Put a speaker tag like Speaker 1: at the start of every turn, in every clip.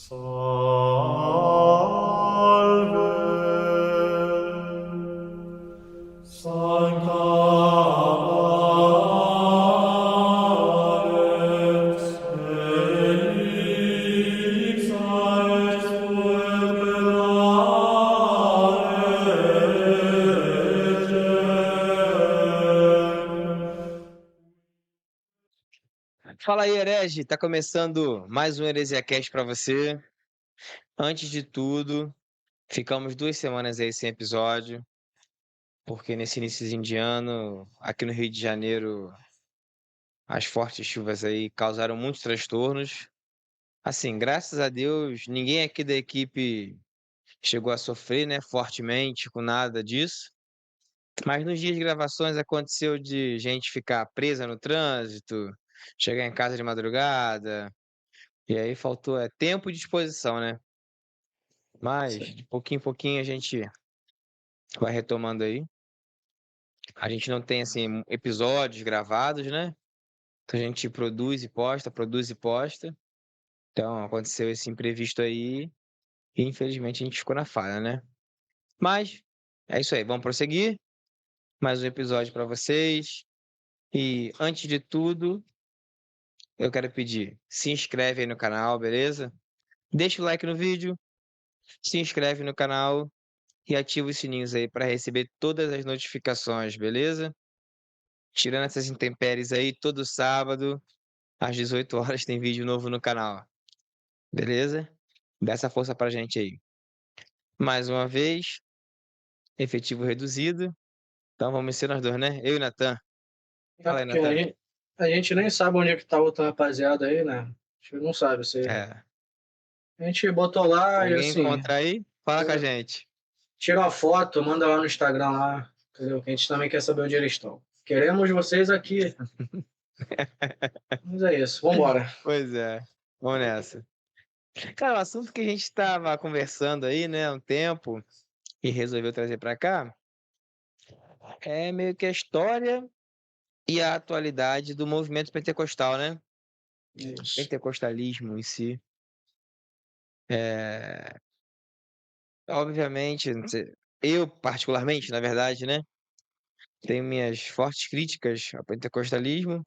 Speaker 1: Sancta Alex Elixae
Speaker 2: Fala aí, herege. Tá começando mais um HeresiaCast pra você. Antes de tudo, ficamos 2 semanas aí sem episódio, porque nesse iníciozinho de ano, aqui no Rio de Janeiro, as fortes chuvas aí causaram muitos transtornos. Assim, graças a Deus, ninguém aqui da equipe chegou a sofrer, né, fortemente com nada disso. Mas nos dias de gravações aconteceu de gente ficar presa no trânsito, chegar em casa de madrugada. E aí faltou tempo e disposição, né? Mas
Speaker 3: Sim.
Speaker 2: de pouquinho em pouquinho a gente vai retomando aí. A gente não tem assim episódios gravados, né? Então a gente produz e posta, produz e posta. Então aconteceu esse imprevisto aí e infelizmente a gente ficou na falha, né? Mas é isso aí, vamos prosseguir. Mais um episódio para vocês. E antes de tudo, eu quero pedir, se inscreve aí no canal, beleza? Deixa o like no vídeo, se inscreve no canal e ativa os sininhos aí para receber todas as notificações, beleza? Tirando essas intempéries aí, todo sábado, às 18 horas, tem vídeo novo no canal, beleza? Dá essa força pra gente aí. Mais uma vez, efetivo reduzido. Então vamos ser nós dois, né? Eu e Natan.
Speaker 3: É
Speaker 2: Fala aí,
Speaker 3: porque
Speaker 2: Natan.
Speaker 3: a gente nem sabe onde é que tá outra rapaziada aí, né? A gente não sabe.
Speaker 2: É,
Speaker 3: A gente botou lá e
Speaker 2: alguém
Speaker 3: assim,
Speaker 2: encontra aí? Fala com a
Speaker 3: é,
Speaker 2: gente.
Speaker 3: tira uma foto, manda lá no Instagram lá, entendeu? Que a gente também quer saber onde eles estão. Queremos vocês aqui. Mas é isso, vambora.
Speaker 2: Pois é, vamos nessa. Cara, o assunto que a gente estava conversando aí, né, há um tempo, e resolveu trazer pra cá, é meio que a história e a atualidade do movimento pentecostal, né?
Speaker 3: Isso.
Speaker 2: Pentecostalismo em si. É, obviamente, eu particularmente, na verdade, né, tenho minhas fortes críticas ao pentecostalismo,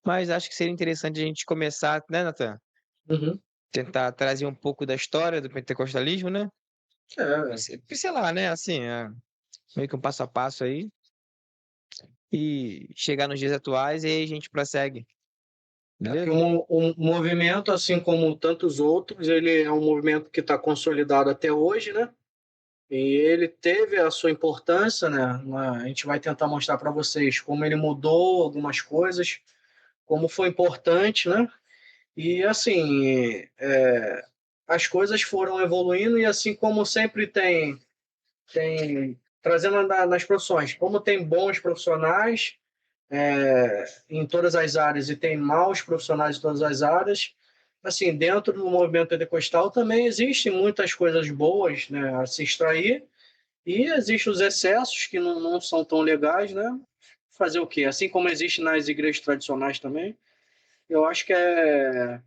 Speaker 2: mas acho que seria interessante a gente começar, né, Nathan?
Speaker 3: Uhum.
Speaker 2: Tentar trazer um pouco da história do pentecostalismo, né?
Speaker 3: É,
Speaker 2: Sei lá, né, assim, meio que um passo a passo aí, e chegar nos dias atuais e aí a gente prossegue,
Speaker 3: que
Speaker 2: beleza?
Speaker 3: o movimento, assim como tantos outros, ele é um movimento que está consolidado até hoje, né? E ele teve a sua importância, né? A gente vai tentar mostrar para vocês como ele mudou algumas coisas, como foi importante, né? E assim, as coisas foram evoluindo e assim como sempre tem trazendo nas profissões, como tem bons profissionais em todas as áreas e tem maus profissionais em todas as áreas, assim, dentro do movimento pentecostal também existem muitas coisas boas, né, a se extrair e existem os excessos que não são tão legais, né? Fazer o quê? Assim como existe nas igrejas tradicionais também, eu acho que a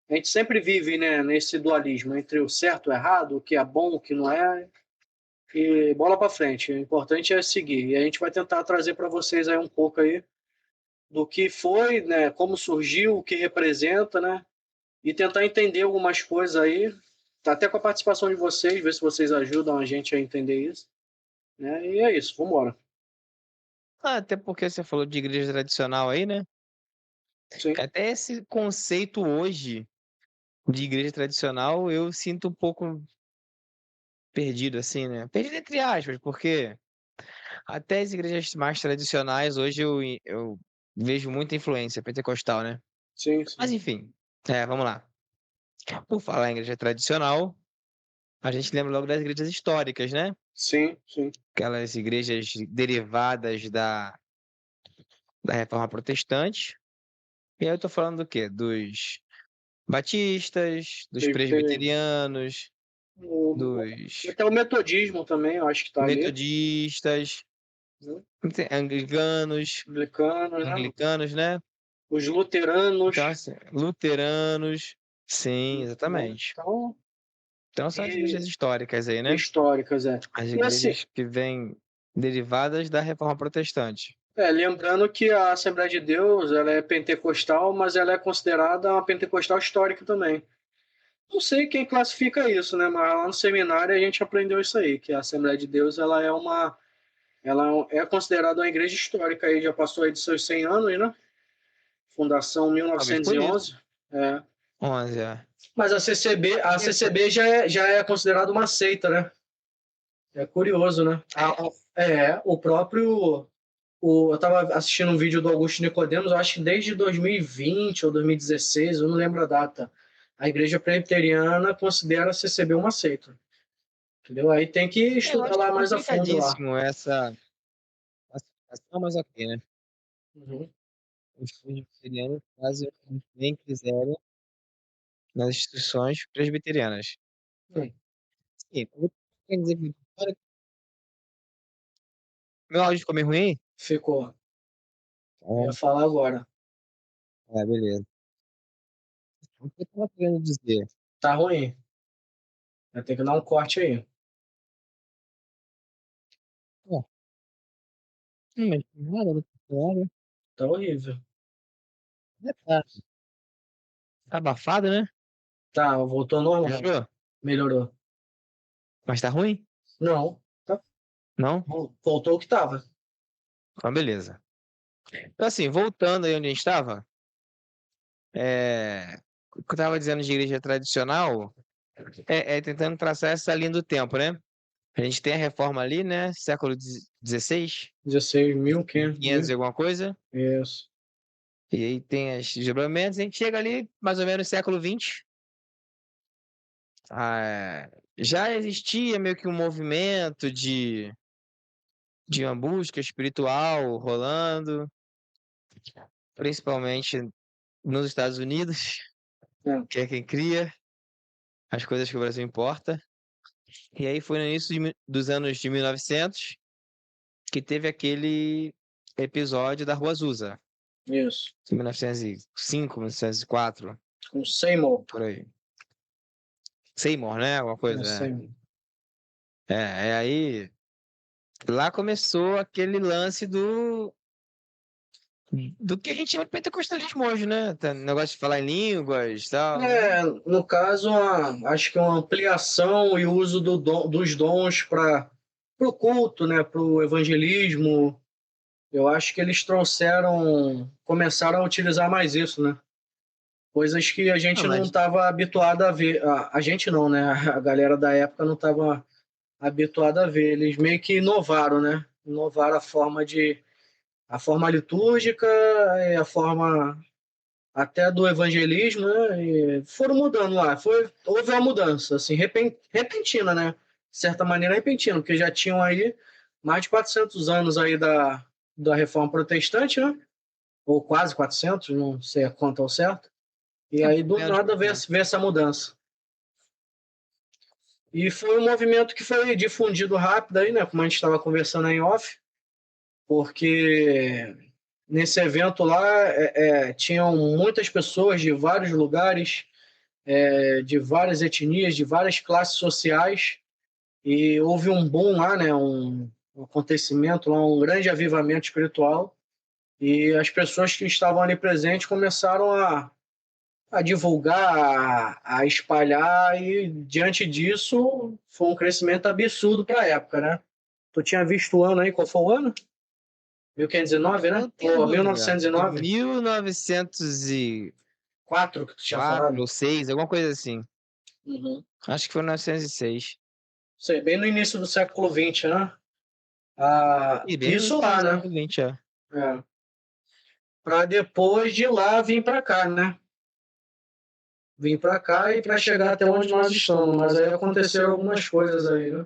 Speaker 3: gente sempre vive, né, nesse dualismo entre o certo e o errado, o que é bom, o que não é, e bola para frente. O importante é seguir. E a gente vai tentar trazer para vocês aí um pouco aí do que foi, né, como surgiu, o que representa, né, e tentar entender algumas coisas aí, até com a participação de vocês, ver se vocês ajudam a gente a entender isso, né? E é isso, vamos embora.
Speaker 2: Até porque você falou de igreja tradicional aí, né?
Speaker 3: Sim.
Speaker 2: Até esse conceito hoje de igreja tradicional eu sinto um pouco perdido, assim, né? Perdido entre aspas, porque até as igrejas mais tradicionais hoje eu vejo muita influência pentecostal, né?
Speaker 3: Sim,
Speaker 2: Mas
Speaker 3: sim.
Speaker 2: enfim, vamos lá. Por falar em igreja tradicional, a gente lembra logo das igrejas históricas, né?
Speaker 3: Sim, sim.
Speaker 2: Aquelas igrejas derivadas da Reforma Protestante. E aí eu tô falando do quê? Dos batistas, dos
Speaker 3: Teve
Speaker 2: presbiterianos,
Speaker 3: o,
Speaker 2: dos
Speaker 3: até o metodismo também, eu acho que está ali,
Speaker 2: metodistas,
Speaker 3: né?
Speaker 2: anglicanos,
Speaker 3: Anglicano, né?
Speaker 2: anglicanos, né?
Speaker 3: Os luteranos,
Speaker 2: Então, assim, luteranos. Sim,
Speaker 3: né?
Speaker 2: exatamente.
Speaker 3: Então,
Speaker 2: Então são as
Speaker 3: e
Speaker 2: igrejas históricas aí, né?
Speaker 3: históricas, é.
Speaker 2: As
Speaker 3: E assim,
Speaker 2: igrejas que vêm derivadas da Reforma Protestante.
Speaker 3: lembrando que a Assembleia de Deus, ela é pentecostal, mas ela é considerada uma pentecostal histórica também. Não sei quem classifica isso, né? Mas lá no seminário a gente aprendeu isso aí, que a Assembleia de Deus, ela é considerada uma igreja histórica aí, já passou aí de seus 100 anos, né? Fundação
Speaker 2: Talvez por isso.
Speaker 3: 1911. É.
Speaker 2: 11, é.
Speaker 3: Mas a CCB já é considerada uma seita, né? É curioso, né? O próprio. Eu estava assistindo um vídeo do Augusto Nicodemos, eu acho que desde 2020 ou 2016, eu não lembro a data. A Igreja Presbiteriana considera a CCB uma seita. Entendeu? Aí tem que
Speaker 2: Eu
Speaker 3: estudar
Speaker 2: acho
Speaker 3: lá mais a fundo lá.
Speaker 2: complicadíssimo essa classificação, mas ok, né?
Speaker 3: Uhum.
Speaker 2: Os presbiterianos fazem o que bem quiserem nas instituições presbiterianas.
Speaker 3: Hum,
Speaker 2: Sim, eu quero dizer que agora meu áudio ficou meio ruim?
Speaker 3: ficou. Eu ia falar agora.
Speaker 2: Beleza. O que eu estava querendo dizer?
Speaker 3: Tá ruim. Vai ter que dar um corte aí.
Speaker 2: Ó, mas nada do contrário.
Speaker 3: Tá horrível.
Speaker 2: Tá abafado, né?
Speaker 3: Tá, voltou ao normal.
Speaker 2: Melhorou?
Speaker 3: Melhorou.
Speaker 2: Mas tá ruim?
Speaker 3: Não. Tá.
Speaker 2: Não?
Speaker 3: Voltou o que tava.
Speaker 2: Então, beleza. Então, assim, voltando aí onde a gente estava, o que eu estava dizendo de igreja tradicional é tentando traçar essa linha do tempo, né? A gente tem a reforma ali, né? Século XVI, 500 e
Speaker 3: 16.500.
Speaker 2: alguma coisa.
Speaker 3: Isso.
Speaker 2: E aí tem os desdobramentos. A gente chega ali, mais ou menos, no século XX. Já existia meio que um movimento de uma busca espiritual rolando, principalmente nos Estados Unidos,
Speaker 3: É.
Speaker 2: que é quem cria as coisas que o Brasil importa. E aí foi no início dos anos de 1900 que teve aquele episódio da Rua Azusa,
Speaker 3: Isso.
Speaker 2: 1905, 1904,
Speaker 3: Com Seymour.
Speaker 2: por aí. Seymour, né? Alguma coisa,
Speaker 3: Seymour.
Speaker 2: Aí lá começou aquele lance do que a gente chama de pentecostalismo hoje, né? Negócio de falar em línguas e tal.
Speaker 3: No caso, acho que uma ampliação e uso dos dons para o culto, né, para o evangelismo. Eu acho que eles começaram a utilizar mais isso, né? Coisas que a
Speaker 2: Ah,
Speaker 3: gente não
Speaker 2: mas,
Speaker 3: estava habituado a ver. A gente não, né? A galera da época não estava habituada a ver. Eles meio que inovaram, né? Inovaram a forma litúrgica e a forma até do evangelismo, né? E foram mudando lá. Houve uma mudança, assim, repentina, né? De certa maneira, repentina, porque já tinham aí mais de 400 anos aí da Reforma Protestante, né? Ou quase 400, não sei a conta ao certo. E aí, do
Speaker 2: menos
Speaker 3: nada, veio essa mudança. E foi um movimento que foi difundido rápido aí, né? Como a gente estava conversando aí em off, porque nesse evento lá tinham muitas pessoas de vários lugares, de várias etnias, de várias classes sociais, e houve um boom lá, né? Um acontecimento lá, um grande avivamento espiritual, e as pessoas que estavam ali presentes começaram a divulgar, a espalhar, e diante disso foi um crescimento absurdo para a época, né? Tu tinha visto o ano aí, qual foi o ano? 1519, né?
Speaker 2: não tenho
Speaker 3: Ou
Speaker 2: dúvida.
Speaker 3: 1909?
Speaker 2: 1904
Speaker 3: 4 que tu tinha falado?
Speaker 2: ou 6, alguma coisa assim.
Speaker 3: Uhum.
Speaker 2: Acho que foi 1906.
Speaker 3: Sei, bem no início do século XX, né?
Speaker 2: E bem no
Speaker 3: Isso
Speaker 2: início
Speaker 3: lá,
Speaker 2: do
Speaker 3: né?
Speaker 2: século XX.
Speaker 3: Para depois de lá vir para cá, né? Vim para cá e para chegar até onde nós estamos. Mas aí aconteceram algumas coisas aí, né?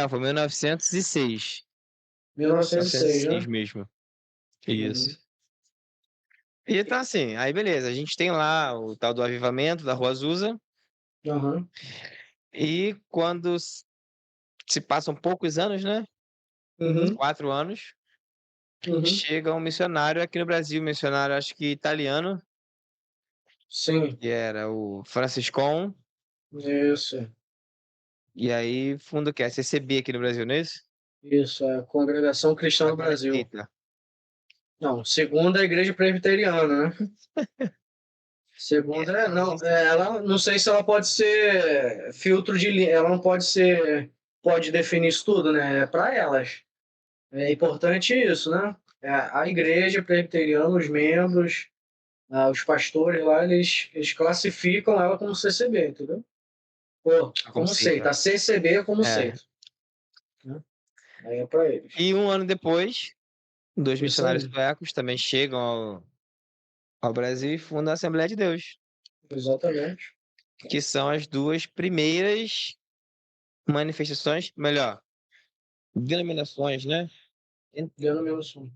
Speaker 2: Foi 1906.
Speaker 3: 1906,
Speaker 2: 1906
Speaker 3: né?
Speaker 2: mesmo.
Speaker 3: Uhum.
Speaker 2: Isso. E então, assim, aí beleza, a gente tem lá o tal do avivamento da Rua Azusa,
Speaker 3: Uhum.
Speaker 2: e quando se passam poucos anos, né?
Speaker 3: Uhum.
Speaker 2: 4 anos,
Speaker 3: Uhum.
Speaker 2: chega um missionário aqui no Brasil, missionário acho que italiano,
Speaker 3: Sim,
Speaker 2: que era o Franciscon,
Speaker 3: isso.
Speaker 2: e aí funda o quê? A CCB aqui no Brasil, não é isso?
Speaker 3: Isso, é a Congregação Cristã do
Speaker 2: Agora
Speaker 3: Brasil.
Speaker 2: aceita.
Speaker 3: Não, segunda é a Igreja Presbiteriana, né? Segunda é, não, ela, não sei se ela pode ser filtro de linha, ela não pode ser, pode definir isso tudo, né? É para elas. É importante isso, né? A Igreja Presbiteriana, os membros, os pastores lá, eles classificam ela como CCB, entendeu? Pô,
Speaker 2: Como
Speaker 3: como seita.
Speaker 2: seita.
Speaker 3: A CCB é como
Speaker 2: É.
Speaker 3: seita, né? Aí é para eles.
Speaker 2: E um ano depois, dois
Speaker 3: Isso
Speaker 2: missionários
Speaker 3: aí,
Speaker 2: suecos também chegam ao Brasil e fundam a Assembleia de Deus,
Speaker 3: exatamente.
Speaker 2: que são as duas primeiras manifestações, melhor, denominações, né?
Speaker 3: Deu no mesmo som.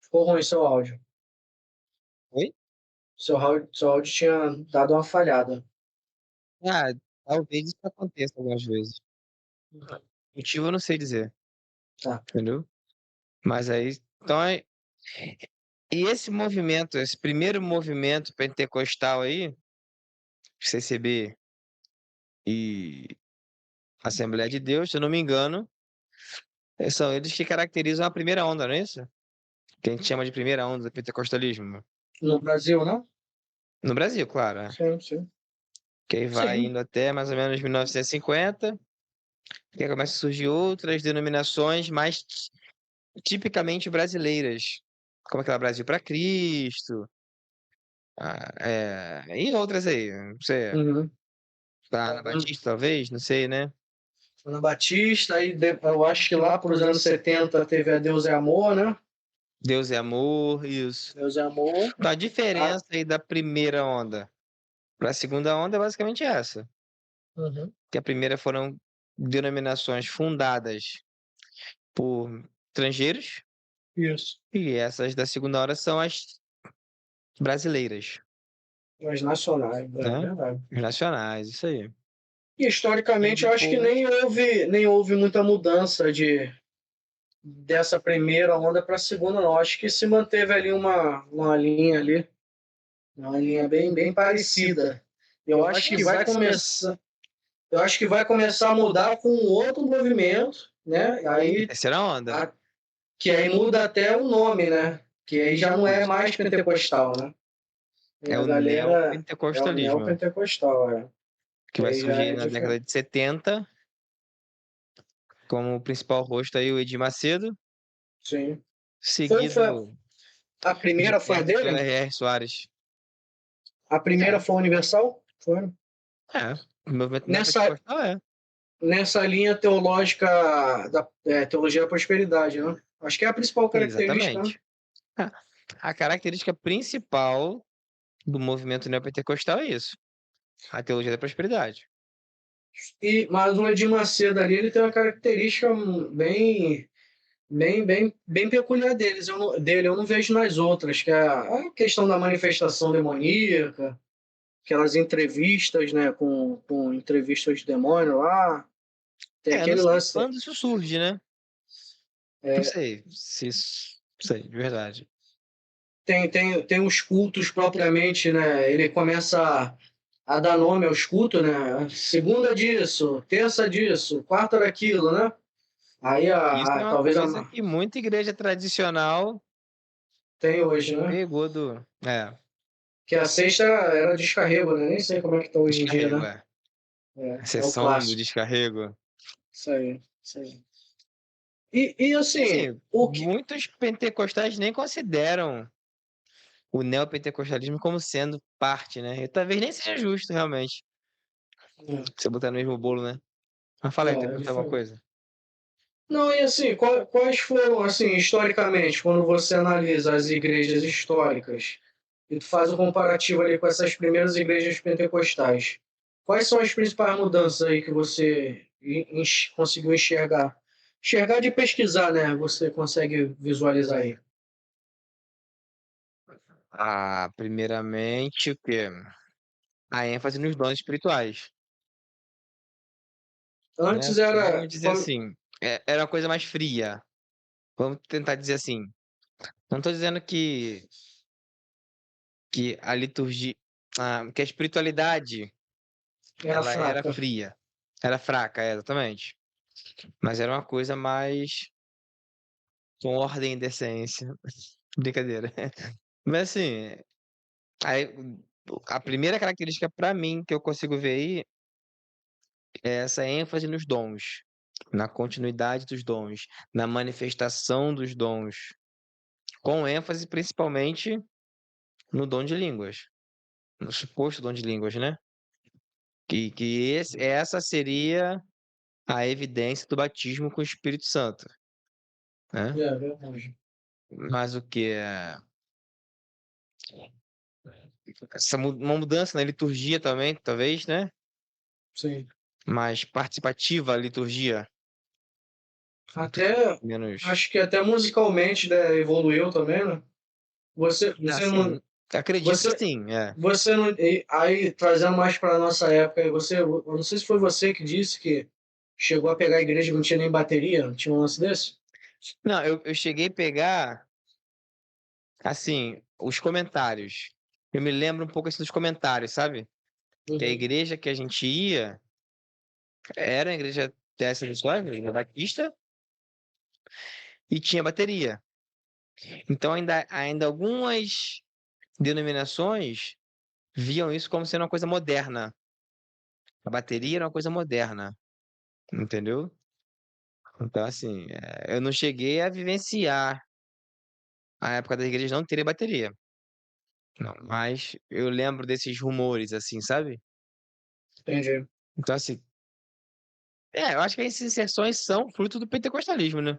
Speaker 3: Ficou ruim seu áudio.
Speaker 2: Oi?
Speaker 3: Seu áudio tinha dado uma falhada.
Speaker 2: Ah, talvez isso aconteça algumas vezes. Motivo eu não sei dizer,
Speaker 3: Tá.
Speaker 2: entendeu? Mas aí, então, e esse movimento, esse primeiro movimento pentecostal aí, CCB e Assembleia de Deus, se eu não me engano, são eles que caracterizam a primeira onda, não é isso? Que a gente chama de primeira onda do pentecostalismo.
Speaker 3: No Brasil, não?
Speaker 2: No Brasil, claro, é.
Speaker 3: Sim, sim.
Speaker 2: Que aí vai
Speaker 3: Sim.
Speaker 2: indo até mais ou menos 1950, que aí começa a surgir outras denominações mais tipicamente brasileiras, como aquela Brasil para Cristo, e outras aí, não sei,
Speaker 3: Uhum.
Speaker 2: Ana Batista talvez, não sei, né?
Speaker 3: Ana Batista, aí eu acho que lá para os anos 70 teve a Deus é Amor, né?
Speaker 2: Deus é amor, isso.
Speaker 3: Deus é Amor.
Speaker 2: Então, a
Speaker 3: Ah,
Speaker 2: diferença aí da primeira onda para a segunda onda é basicamente essa,
Speaker 3: uhum.
Speaker 2: que a primeira foram denominações fundadas por estrangeiros,
Speaker 3: Isso.
Speaker 2: e essas da segunda hora são as brasileiras,
Speaker 3: Mas nacionais, é
Speaker 2: né?
Speaker 3: verdade.
Speaker 2: Os nacionais, isso aí.
Speaker 3: E
Speaker 2: E
Speaker 3: historicamente eu acho que
Speaker 2: depois,
Speaker 3: nem houve muita mudança dessa primeira onda para a segunda, não. Acho que se manteve ali uma linha ali, uma linha bem parecida. Eu acho que vai começar. Eu acho que vai começar a mudar com outro movimento, né?
Speaker 2: terceira onda.
Speaker 3: Que aí muda até o nome, né? Que aí já não é mais pentecostal, né? E
Speaker 2: É
Speaker 3: a
Speaker 2: o
Speaker 3: galera é o
Speaker 2: neopentecostalismo,
Speaker 3: neopentecostal, é.
Speaker 2: que
Speaker 3: Que
Speaker 2: vai
Speaker 3: aí já
Speaker 2: surgir
Speaker 3: é
Speaker 2: na década
Speaker 3: diferente.
Speaker 2: de 70, como o principal rosto aí, o Edir Macedo,
Speaker 3: Sim. Foi
Speaker 2: seguido
Speaker 3: a
Speaker 2: de
Speaker 3: primeira foi a
Speaker 2: perto pelo
Speaker 3: dele?
Speaker 2: R.R. Soares.
Speaker 3: A primeira
Speaker 2: É,
Speaker 3: foi a Universal? Foi.
Speaker 2: é, o movimento
Speaker 3: Nessa,
Speaker 2: neopentecostal é.
Speaker 3: nessa linha teológica da teologia da prosperidade, né? Acho que é a principal característica, né?
Speaker 2: Exatamente. A característica principal do movimento neopentecostal é isso, a teologia da prosperidade.
Speaker 3: Mas o Edir Macedo ali, ele tem uma característica bem peculiar dele. Eu não vejo nas outras, que é a questão da manifestação demoníaca, aquelas entrevistas, né, com entrevistas de demônio lá. Tem
Speaker 2: Não
Speaker 3: aquele
Speaker 2: sei
Speaker 3: lance.
Speaker 2: quando isso surge, né? Não
Speaker 3: É,
Speaker 2: sei se isso, não sei, de verdade.
Speaker 3: tem os cultos propriamente, né? Ele começa a dar nome aos cultos, né? Segunda disso, terça disso, quarta daquilo, né? Aí
Speaker 2: Isso é uma
Speaker 3: talvez
Speaker 2: coisa que muita igreja tradicional
Speaker 3: tem hoje, né?
Speaker 2: pegou do. É,
Speaker 3: Que a sexta era descarrego, né? Nem sei como é que tá hoje em dia,
Speaker 2: descarrego,
Speaker 3: né?
Speaker 2: é. A
Speaker 3: É o
Speaker 2: sessão do
Speaker 3: clássico.
Speaker 2: descarrego.
Speaker 3: Isso aí, isso aí. E assim,
Speaker 2: Assim,
Speaker 3: o que.
Speaker 2: muitos pentecostais nem consideram o neopentecostalismo como sendo parte, né? E talvez nem seja justo, realmente, você botar no mesmo bolo, né? Mas fala aí, tem
Speaker 3: É
Speaker 2: mais alguma
Speaker 3: diferente.
Speaker 2: coisa?
Speaker 3: Não, e assim, quais foram, assim, historicamente, quando você analisa as igrejas históricas e tu faz o comparativo ali com essas primeiras igrejas pentecostais, quais são as principais mudanças aí que você conseguiu enxergar? Enxergar de pesquisar, né? Você consegue visualizar aí.
Speaker 2: Ah, primeiramente, o quê? A ênfase nos dons espirituais, né?
Speaker 3: Antes
Speaker 2: Porque
Speaker 3: era.
Speaker 2: vamos dizer assim, era uma coisa mais fria. Vamos tentar dizer assim. Não estou dizendo que a liturgia. que a espiritualidade
Speaker 3: Era
Speaker 2: ela era
Speaker 3: fraca.
Speaker 2: fria, era fraca, exatamente. Mas era uma coisa mais com ordem e decência. Brincadeira. Mas assim, aí, a primeira característica para mim que eu consigo ver aí é essa ênfase nos dons, na continuidade dos dons, na manifestação dos dons, com ênfase principalmente no dom de línguas, no suposto dom de línguas, né? Essa seria a evidência do batismo com o Espírito Santo, né?
Speaker 3: É verdade.
Speaker 2: Mas o que uma mudança na liturgia também, talvez, né?
Speaker 3: Sim.
Speaker 2: Mais participativa a liturgia,
Speaker 3: Até,
Speaker 2: menos.
Speaker 3: acho que até musicalmente, né, evoluiu também, né? Você não,
Speaker 2: Assim, acredito que
Speaker 3: você,
Speaker 2: sim, é.
Speaker 3: você não, aí trazendo mais para nossa época, eu não sei se foi você que disse que chegou a pegar a igreja que não tinha nem bateria, não tinha um lance desse?
Speaker 2: Não, eu cheguei a pegar, assim, os comentários. Eu me lembro um pouco assim dos comentários, sabe? Que a
Speaker 3: Uhum.
Speaker 2: igreja que a gente ia era a igreja dessa história, a igreja batista, e tinha bateria. Então, ainda algumas denominações viam isso como sendo uma coisa moderna. A bateria era uma coisa moderna, entendeu? Então, assim, eu não cheguei a vivenciar a época da igreja não ter bateria. Não, mas eu lembro desses rumores, assim, sabe?
Speaker 3: Entendi.
Speaker 2: Então, assim, eu acho que essas inserções são fruto do pentecostalismo, né?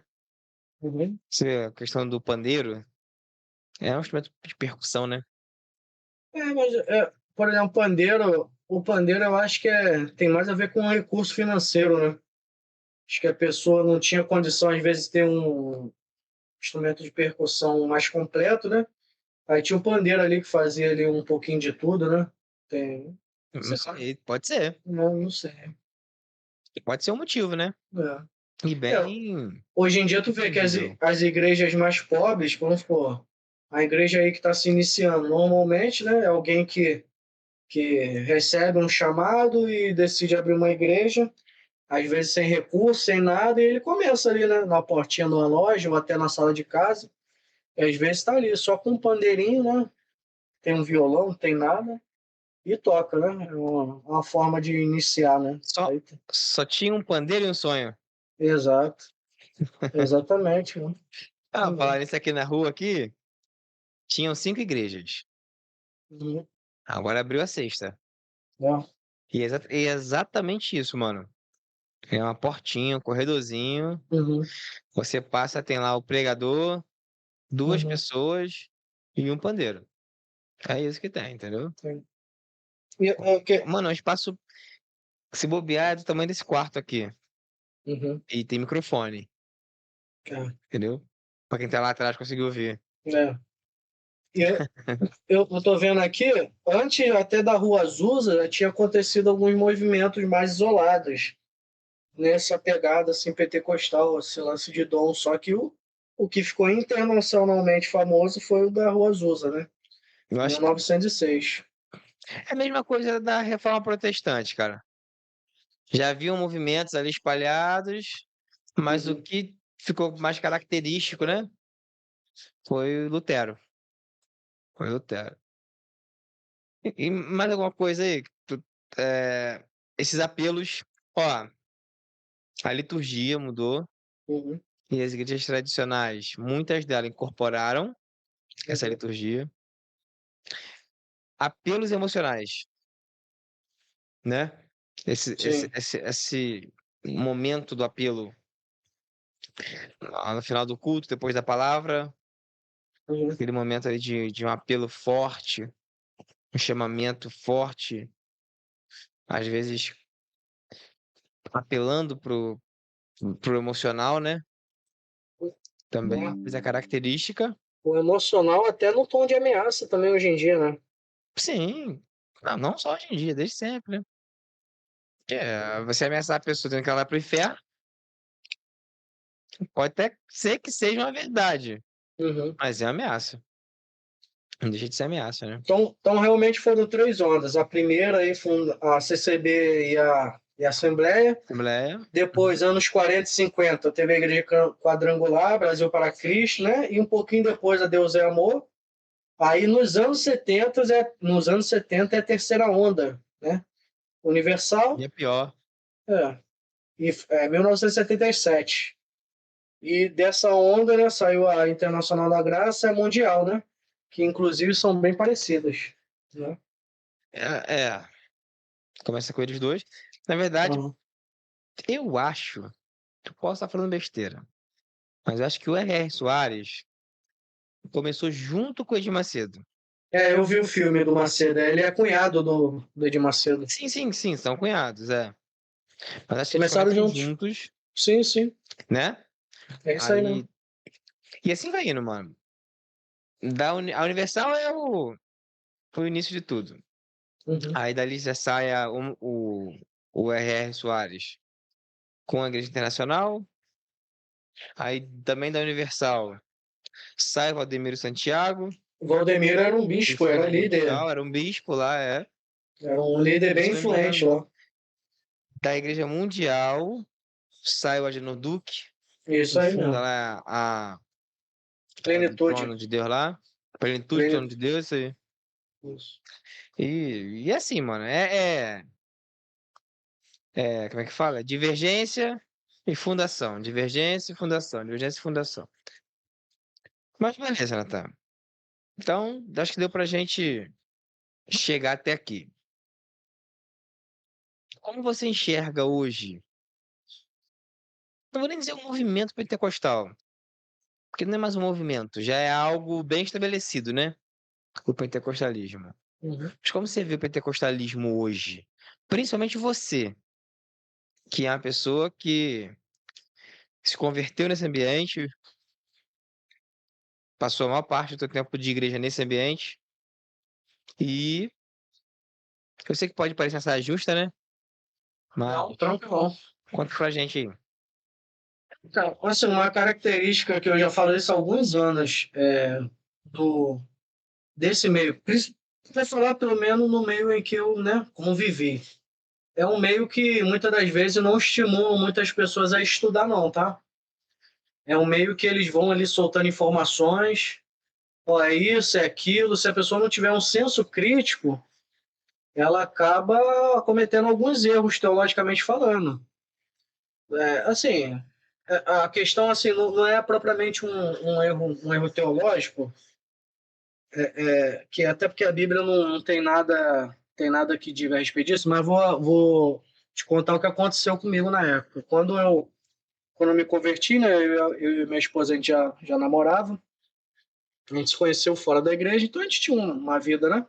Speaker 3: Uhum.
Speaker 2: A questão do pandeiro é um instrumento de percussão, né?
Speaker 3: Mas, por exemplo, o pandeiro eu acho que tem mais a ver com recurso financeiro, né? Acho que a pessoa não tinha condição, às vezes, de ter um instrumento de percussão mais completo, né? Aí tinha o pandeiro ali que fazia ali um pouquinho de tudo, né? Tem,
Speaker 2: Não
Speaker 3: sei lá,
Speaker 2: sei, pode ser.
Speaker 3: não sei.
Speaker 2: Pode ser um motivo, né? E
Speaker 3: É.
Speaker 2: bem
Speaker 3: Hoje em dia tu vê que
Speaker 2: entendível.
Speaker 3: as igrejas mais pobres, vamos supor, a igreja aí que está se iniciando, normalmente, né, é alguém que recebe um chamado e decide abrir uma igreja, às vezes sem recurso, sem nada, e ele começa ali, né, na portinha de uma loja ou até na sala de casa, e às vezes está ali só com um pandeirinho, né, tem um violão, não tem nada, e toca, né, é uma forma de iniciar, né.
Speaker 2: Só,
Speaker 3: Aí,
Speaker 2: só tinha um pandeiro e um sonho.
Speaker 3: exato, exatamente, né.
Speaker 2: Falar isso aqui na rua aqui, tinham 5 igrejas.
Speaker 3: Uhum.
Speaker 2: Agora abriu a sexta.
Speaker 3: É.
Speaker 2: E é exatamente isso, mano. É uma portinha, um corredorzinho.
Speaker 3: Uhum.
Speaker 2: Você passa, tem lá o pregador, duas
Speaker 3: Uhum.
Speaker 2: pessoas e um pandeiro. É isso que tem, entendeu?
Speaker 3: Sim. E,
Speaker 2: Mano, é um espaço, se bobear, é do tamanho desse quarto aqui.
Speaker 3: uhum.
Speaker 2: E tem microfone,
Speaker 3: É.
Speaker 2: entendeu? Pra quem tá lá atrás conseguir ouvir.
Speaker 3: É. E eu tô vendo aqui, antes até da Rua Azusa, já tinha acontecido alguns movimentos mais isolados nessa pegada assim, pentecostal, esse lance de dom. Só que o que ficou internacionalmente famoso foi o da Rua Azusa, né?
Speaker 2: Eu acho que
Speaker 3: 1906.
Speaker 2: é a mesma coisa da Reforma Protestante, cara. Já haviam movimentos ali espalhados, mas o
Speaker 3: Uhum.
Speaker 2: que ficou mais característico, né? Foi Lutero. Foi Lutero. E mais alguma coisa aí? Esses apelos, ó, a liturgia mudou
Speaker 3: Uhum.
Speaker 2: e as igrejas tradicionais, muitas delas incorporaram essa
Speaker 3: Uhum.
Speaker 2: liturgia. Apelos emocionais, né?
Speaker 3: Sim.
Speaker 2: Esse momento do apelo lá no final do culto, depois da palavra,
Speaker 3: Uhum.
Speaker 2: aquele momento ali de um apelo forte, um chamamento forte, às vezes apelando pro emocional, né? Também é característica.
Speaker 3: O emocional até no tom de ameaça também hoje em dia, né?
Speaker 2: Sim, não só hoje em dia, desde sempre, né? Você ameaçar a pessoa dizendo que ela vai pro inferno, pode até ser que seja uma verdade,
Speaker 3: Uhum.
Speaker 2: mas é uma ameaça. Não deixa de ser ameaça, né?
Speaker 3: Então realmente foram 3 ondas. A primeira aí foi a CCB e a Assembleia.
Speaker 2: Assembleia.
Speaker 3: Depois, anos 40 e 50, teve a Igreja Quadrangular, Brasil para Cristo, né? E um pouquinho depois a Deus é Amor. Aí nos anos 70, é a terceira onda, né? Universal,
Speaker 2: E é pior.
Speaker 3: e 1977. E dessa onda, né, saiu a Internacional da Graça e a Mundial, né? Que inclusive são bem parecidas, né?
Speaker 2: É. Começa com eles dois. Na verdade,
Speaker 3: Uhum.
Speaker 2: eu acho, eu posso estar falando besteira, mas eu acho que o R.R. Soares começou junto com o Edir Macedo.
Speaker 3: Eu vi o filme do Macedo. Ele é cunhado do Edir Macedo.
Speaker 2: Sim, são cunhados, é. Mas acho que eles
Speaker 3: Começaram
Speaker 2: começam
Speaker 3: juntos.
Speaker 2: juntos,
Speaker 3: Sim, sim.
Speaker 2: né?
Speaker 3: É isso aí, né?
Speaker 2: E assim vai indo, mano. A Universal foi o início de tudo.
Speaker 3: Uhum.
Speaker 2: Aí dali já sai o R.R. Soares com a Igreja Internacional. Aí também da Universal sai o Valdemiro Santiago.
Speaker 3: O Valdemiro era um
Speaker 2: Que
Speaker 3: bispo,
Speaker 2: foi
Speaker 3: era
Speaker 2: da
Speaker 3: líder.
Speaker 2: Mundial, era um bispo lá, é.
Speaker 3: Era um líder
Speaker 2: E,
Speaker 3: bem
Speaker 2: se não me
Speaker 3: influente
Speaker 2: engano,
Speaker 3: lá.
Speaker 2: da Igreja Mundial sai o Agenor Duque,
Speaker 3: Isso
Speaker 2: que
Speaker 3: aí
Speaker 2: funda
Speaker 3: mesmo.
Speaker 2: lá a do
Speaker 3: Plenitude.
Speaker 2: trono de Deus lá. Plenitude, trono de Deus, isso aí.
Speaker 3: Isso.
Speaker 2: E assim, mano, como é que fala? Divergência e fundação. Divergência e fundação. Divergência e fundação. Mas beleza, Natan. Então, acho que deu pra gente chegar até aqui. Como você enxerga hoje? Não vou nem dizer um movimento pentecostal, porque não é mais um movimento, já é algo bem estabelecido, né? O pentecostalismo.
Speaker 3: Uhum.
Speaker 2: Mas como você vê o pentecostalismo hoje? Principalmente você, que é uma pessoa que se converteu nesse ambiente, passou a maior parte do seu tempo de igreja nesse ambiente, e eu sei que pode parecer essa justa, né? Mas
Speaker 3: Não, tranquilo.
Speaker 2: conta pra gente aí.
Speaker 3: Cara, assim, uma característica que eu já falei isso há alguns anos do, desse meio, vai falar pelo menos no meio em que eu, né, convivi. É um meio que muitas das vezes não estimula muitas pessoas a estudar, não, tá? É um meio que eles vão ali soltando informações, ó, é isso, é aquilo. Se a pessoa não tiver um senso crítico, ela acaba cometendo alguns erros teologicamente falando. Assim, a questão assim não é propriamente um erro teológico, que até porque a Bíblia não tem nada que diga a respeito disso, mas vou te contar o que aconteceu comigo na época. Quando eu me converti, né, eu e minha esposa, a gente já namorava, a gente se conheceu fora da igreja, então a gente tinha uma vida, né,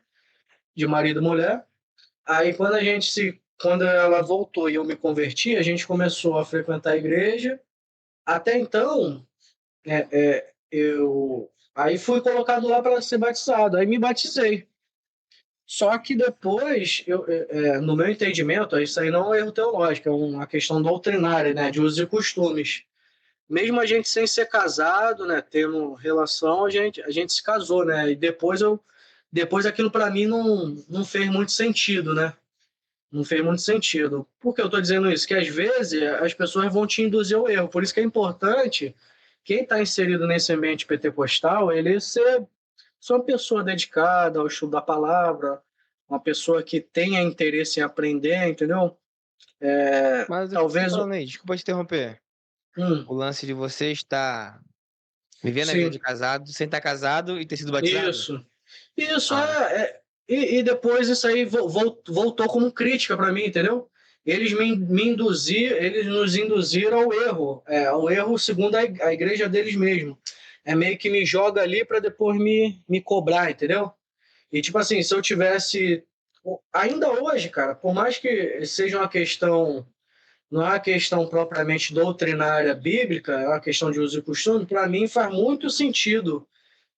Speaker 3: de marido e mulher. Aí quando ela voltou e eu me converti, a gente começou a frequentar a igreja. Até então, eu aí fui colocado lá para ser batizado, aí me batizei. Só que depois, no meu entendimento, isso aí não é um erro teológico, é uma questão doutrinária, né, de usos e costumes. Mesmo a gente sem ser casado, né, tendo relação, a gente se casou, né, e depois aquilo para mim não fez muito sentido, né, não fez muito sentido. Por que eu estou dizendo isso? Que às vezes as pessoas vão te induzir ao erro, por isso que é importante quem está inserido nesse ambiente pentecostal, ele ser uma pessoa dedicada ao estudo da palavra, uma pessoa que tenha interesse em aprender, entendeu?
Speaker 2: Mas o que você tá
Speaker 3: Talvez.
Speaker 2: falando aí? Desculpa te interromper.
Speaker 3: Hum,
Speaker 2: O lance de você estar vivendo a vida de
Speaker 3: sim,
Speaker 2: casado, sem estar casado e ter sido batizado?
Speaker 3: isso. Isso
Speaker 2: Ah,
Speaker 3: e depois isso aí voltou como crítica para mim, entendeu? Eles nos induziram ao erro segundo a igreja deles mesmo. É meio que me joga ali para depois me cobrar, entendeu? E tipo assim, se eu tivesse ainda hoje, cara, por mais que seja uma questão, não é uma questão propriamente doutrinária bíblica, é uma questão de uso e costume, para mim faz muito sentido,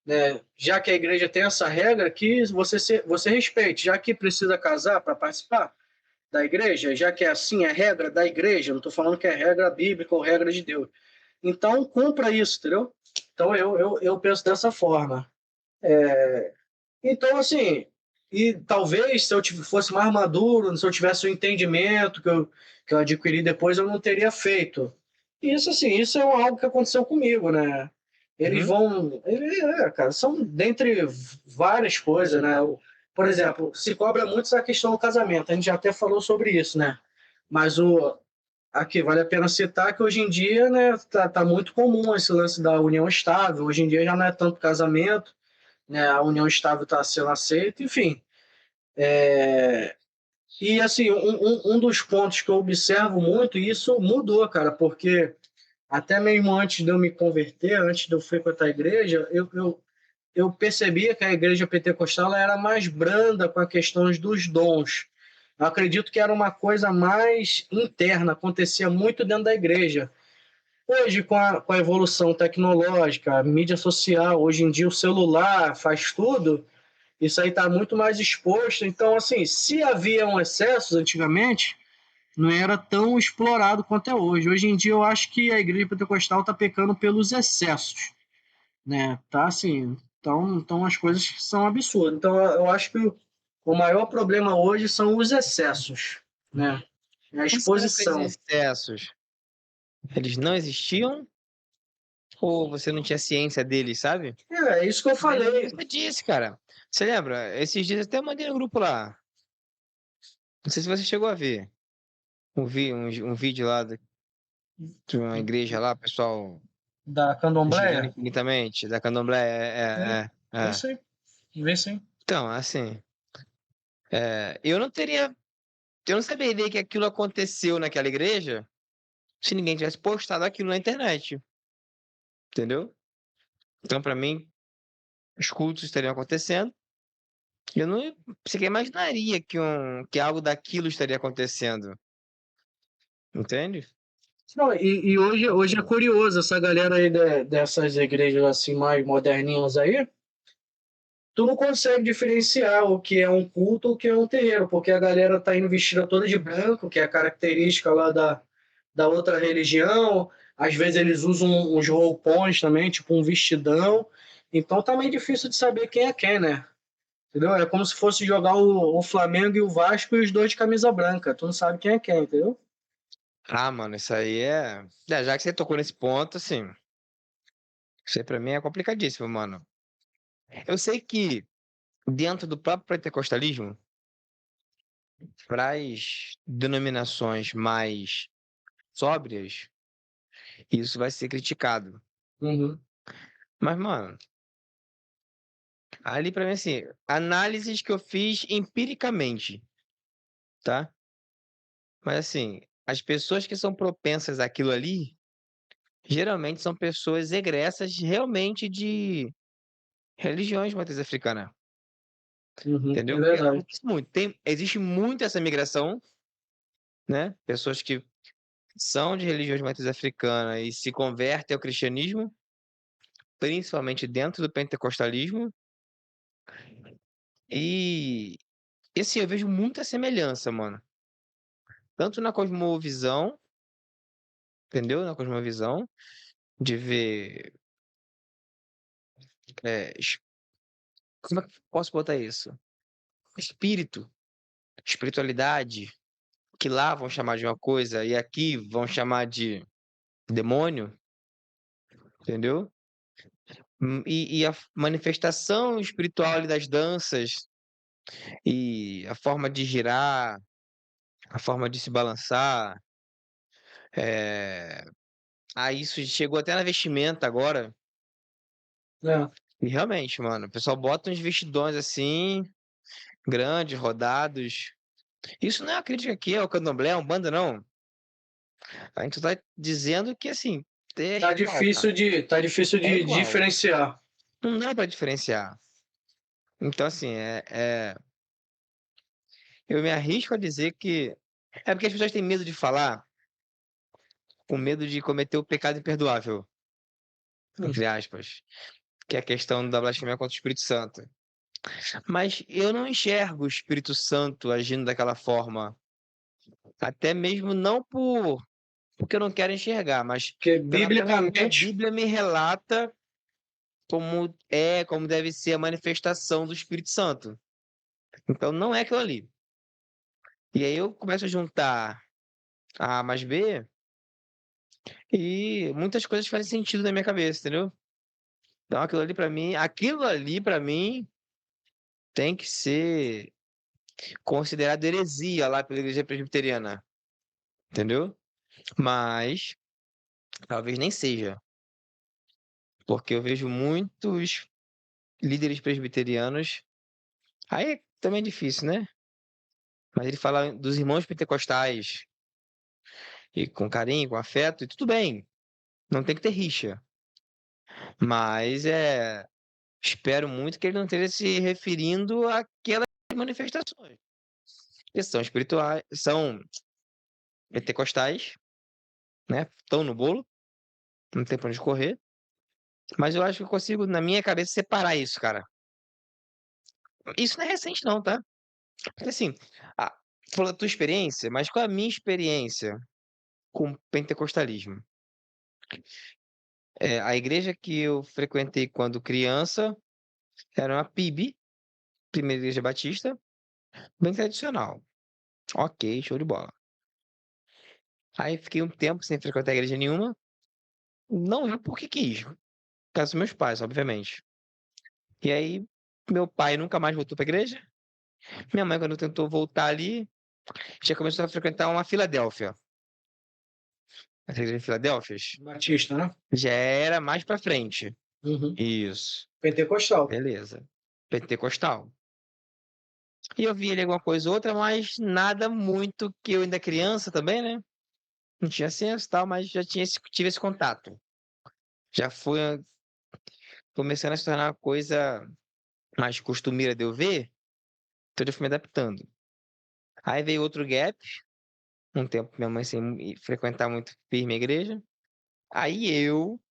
Speaker 3: né? Já que a igreja tem essa regra, que você respeite, já que precisa casar para participar da igreja, já que é assim, é regra da igreja, não estou falando que é regra bíblica ou regra de Deus. Então, cumpra isso, entendeu? Então, eu penso dessa forma. Então, assim, e talvez se eu fosse mais maduro, se eu tivesse o entendimento que eu adquiri depois, eu não teria feito. E isso, assim, isso é algo que aconteceu comigo, né? Eles
Speaker 2: Uhum.
Speaker 3: vão. Cara, são dentre várias coisas, né? Por exemplo, se cobra muito essa questão do casamento. A gente já até falou sobre isso, né? Mas aqui vale a pena citar que hoje em dia, né, tá muito comum esse lance da união estável. Hoje em dia já não é tanto casamento, né? A união estável está sendo aceita, enfim. E assim, um dos pontos que eu observo muito, e isso mudou, cara, porque até mesmo antes de eu me converter, antes de eu frequentar a igreja, eu percebia que a igreja pentecostal ela era mais branda com a questão dos dons. Eu acredito que era uma coisa mais interna, acontecia muito dentro da igreja. Hoje, com a evolução tecnológica, a mídia social, hoje em dia o celular faz tudo, isso aí está muito mais exposto. Então, assim, se haviam excessos antigamente, não era tão explorado quanto é hoje. Hoje em dia, eu acho que a igreja pentecostal está pecando pelos excessos, né? Tá assim, então as coisas são absurdas. Então, eu acho que o maior problema hoje são os excessos, né? A
Speaker 2: Mas será que
Speaker 3: exposição.
Speaker 2: esses excessos, eles não existiam? Ou você não tinha ciência deles, sabe?
Speaker 3: É isso que eu
Speaker 2: Mas
Speaker 3: falei.
Speaker 2: você disse, cara. Você lembra? Esses dias eu até mandei no grupo lá. Não sei se você chegou a ver. Um vídeo lá de uma igreja lá, pessoal
Speaker 3: Da
Speaker 2: girando
Speaker 3: candomblé?
Speaker 2: infinitamente, da Candomblé.
Speaker 3: Vê sim, vê sim.
Speaker 2: Então, assim, eu não teria. Eu não saberia que aquilo aconteceu naquela igreja se ninguém tivesse postado aquilo na internet. Entendeu? Então, pra mim, os cultos estariam acontecendo. E eu não sequer imaginaria que algo daquilo estaria acontecendo. Entende?
Speaker 3: Não, e hoje é curioso, essa galera aí dessas igrejas assim mais moderninhas aí, tu não consegue diferenciar o que é um culto ou o que é um terreiro, porque a galera tá indo vestida toda de branco, que é a característica lá da outra religião. Às vezes eles usam uns roupões também, tipo um vestidão. Então tá meio difícil de saber quem é quem, né? Entendeu? É como se fosse jogar o Flamengo e o Vasco e os dois de camisa branca. Tu não sabe quem é quem, entendeu?
Speaker 2: Ah, mano, isso aí já que você tocou nesse ponto, assim, isso aí pra mim é complicadíssimo, mano. Eu sei que dentro do próprio pentecostalismo, para as denominações mais sóbrias, isso vai ser criticado.
Speaker 3: Uhum.
Speaker 2: Mas, mano, ali pra mim, assim, análises que eu fiz empiricamente, tá? Mas, assim, as pessoas que são propensas àquilo ali, geralmente são pessoas egressas realmente de religiões de matriz africana,
Speaker 3: Uhum. É
Speaker 2: entendeu? Porque
Speaker 3: verdade.
Speaker 2: existe muito essa migração, né? Pessoas que são de religiões de matriz africana e se convertem ao cristianismo, principalmente dentro do pentecostalismo. E, e assim, eu vejo muita semelhança, mano. Tanto na cosmovisão, entendeu? Na cosmovisão, de ver. é, como é que eu posso botar isso? Espírito, espiritualidade, que lá vão chamar de uma coisa e aqui vão chamar de demônio, entendeu? E a manifestação espiritual ali das danças e a forma de girar, a forma de se balançar, isso chegou até na vestimenta agora.
Speaker 3: É.
Speaker 2: E realmente, mano, o pessoal bota uns vestidões assim, grandes, rodados. Isso não é uma crítica aqui ao candomblé, a Umbanda, não. A gente tá dizendo que, assim, é igual, cara.
Speaker 3: Tá difícil
Speaker 2: É
Speaker 3: de
Speaker 2: igual.
Speaker 3: diferenciar.
Speaker 2: Não dá pra diferenciar. Então, assim, eu me arrisco a dizer que. É porque as pessoas têm medo de falar, com medo de cometer o pecado imperdoável,
Speaker 3: Hum.
Speaker 2: entre aspas, que é a questão da blasfêmia contra o Espírito Santo. Mas eu não enxergo o Espírito Santo agindo daquela forma. Até mesmo não porque eu não quero enxergar, mas
Speaker 3: Porque
Speaker 2: pela forma que a
Speaker 3: biblicamente,
Speaker 2: Bíblia me relata como deve ser a manifestação do Espírito Santo. Então não é aquilo ali. E aí eu começo a juntar A mais B e muitas coisas fazem sentido na minha cabeça, entendeu? Então aquilo ali para mim tem que ser considerado heresia lá pela igreja presbiteriana, entendeu? Mas talvez nem seja, porque eu vejo muitos líderes presbiterianos. Aí também é difícil, né? Mas ele fala dos irmãos pentecostais e com carinho, com afeto, e tudo bem, não tem que ter rixa. Mas espero muito que ele não esteja se referindo àquelas manifestações que são espirituais, são pentecostais, né? Estão no bolo, não tem pra onde correr. Mas eu acho que eu consigo, na minha cabeça, separar isso, cara. Isso não é recente, não, tá? Porque assim, ah, falou da tua experiência, mas qual é a minha experiência com pentecostalismo? A igreja que eu frequentei quando criança era uma PIB, Primeira Igreja Batista, bem tradicional. Ok, show de bola. Aí fiquei um tempo sem frequentar igreja nenhuma. Não é porque quis, por causa dos meus pais, obviamente. E aí, meu pai nunca mais voltou pra igreja. Minha mãe, quando tentou voltar ali, já começou a frequentar uma Filadélfia. A igreja de Filadélfias.
Speaker 3: Batista, né?
Speaker 2: Já era mais pra frente.
Speaker 3: Uhum.
Speaker 2: Isso.
Speaker 3: Pentecostal.
Speaker 2: Beleza. Pentecostal. E eu vi ali alguma coisa ou outra, mas nada muito que eu ainda criança também, né? Não tinha senso e tal, mas já tive esse contato. Já foi começando a se tornar uma coisa mais costumeira de eu ver, então eu fui me adaptando. Aí veio outro gap, um tempo minha mãe sem frequentar muito firme a igreja. Aí eu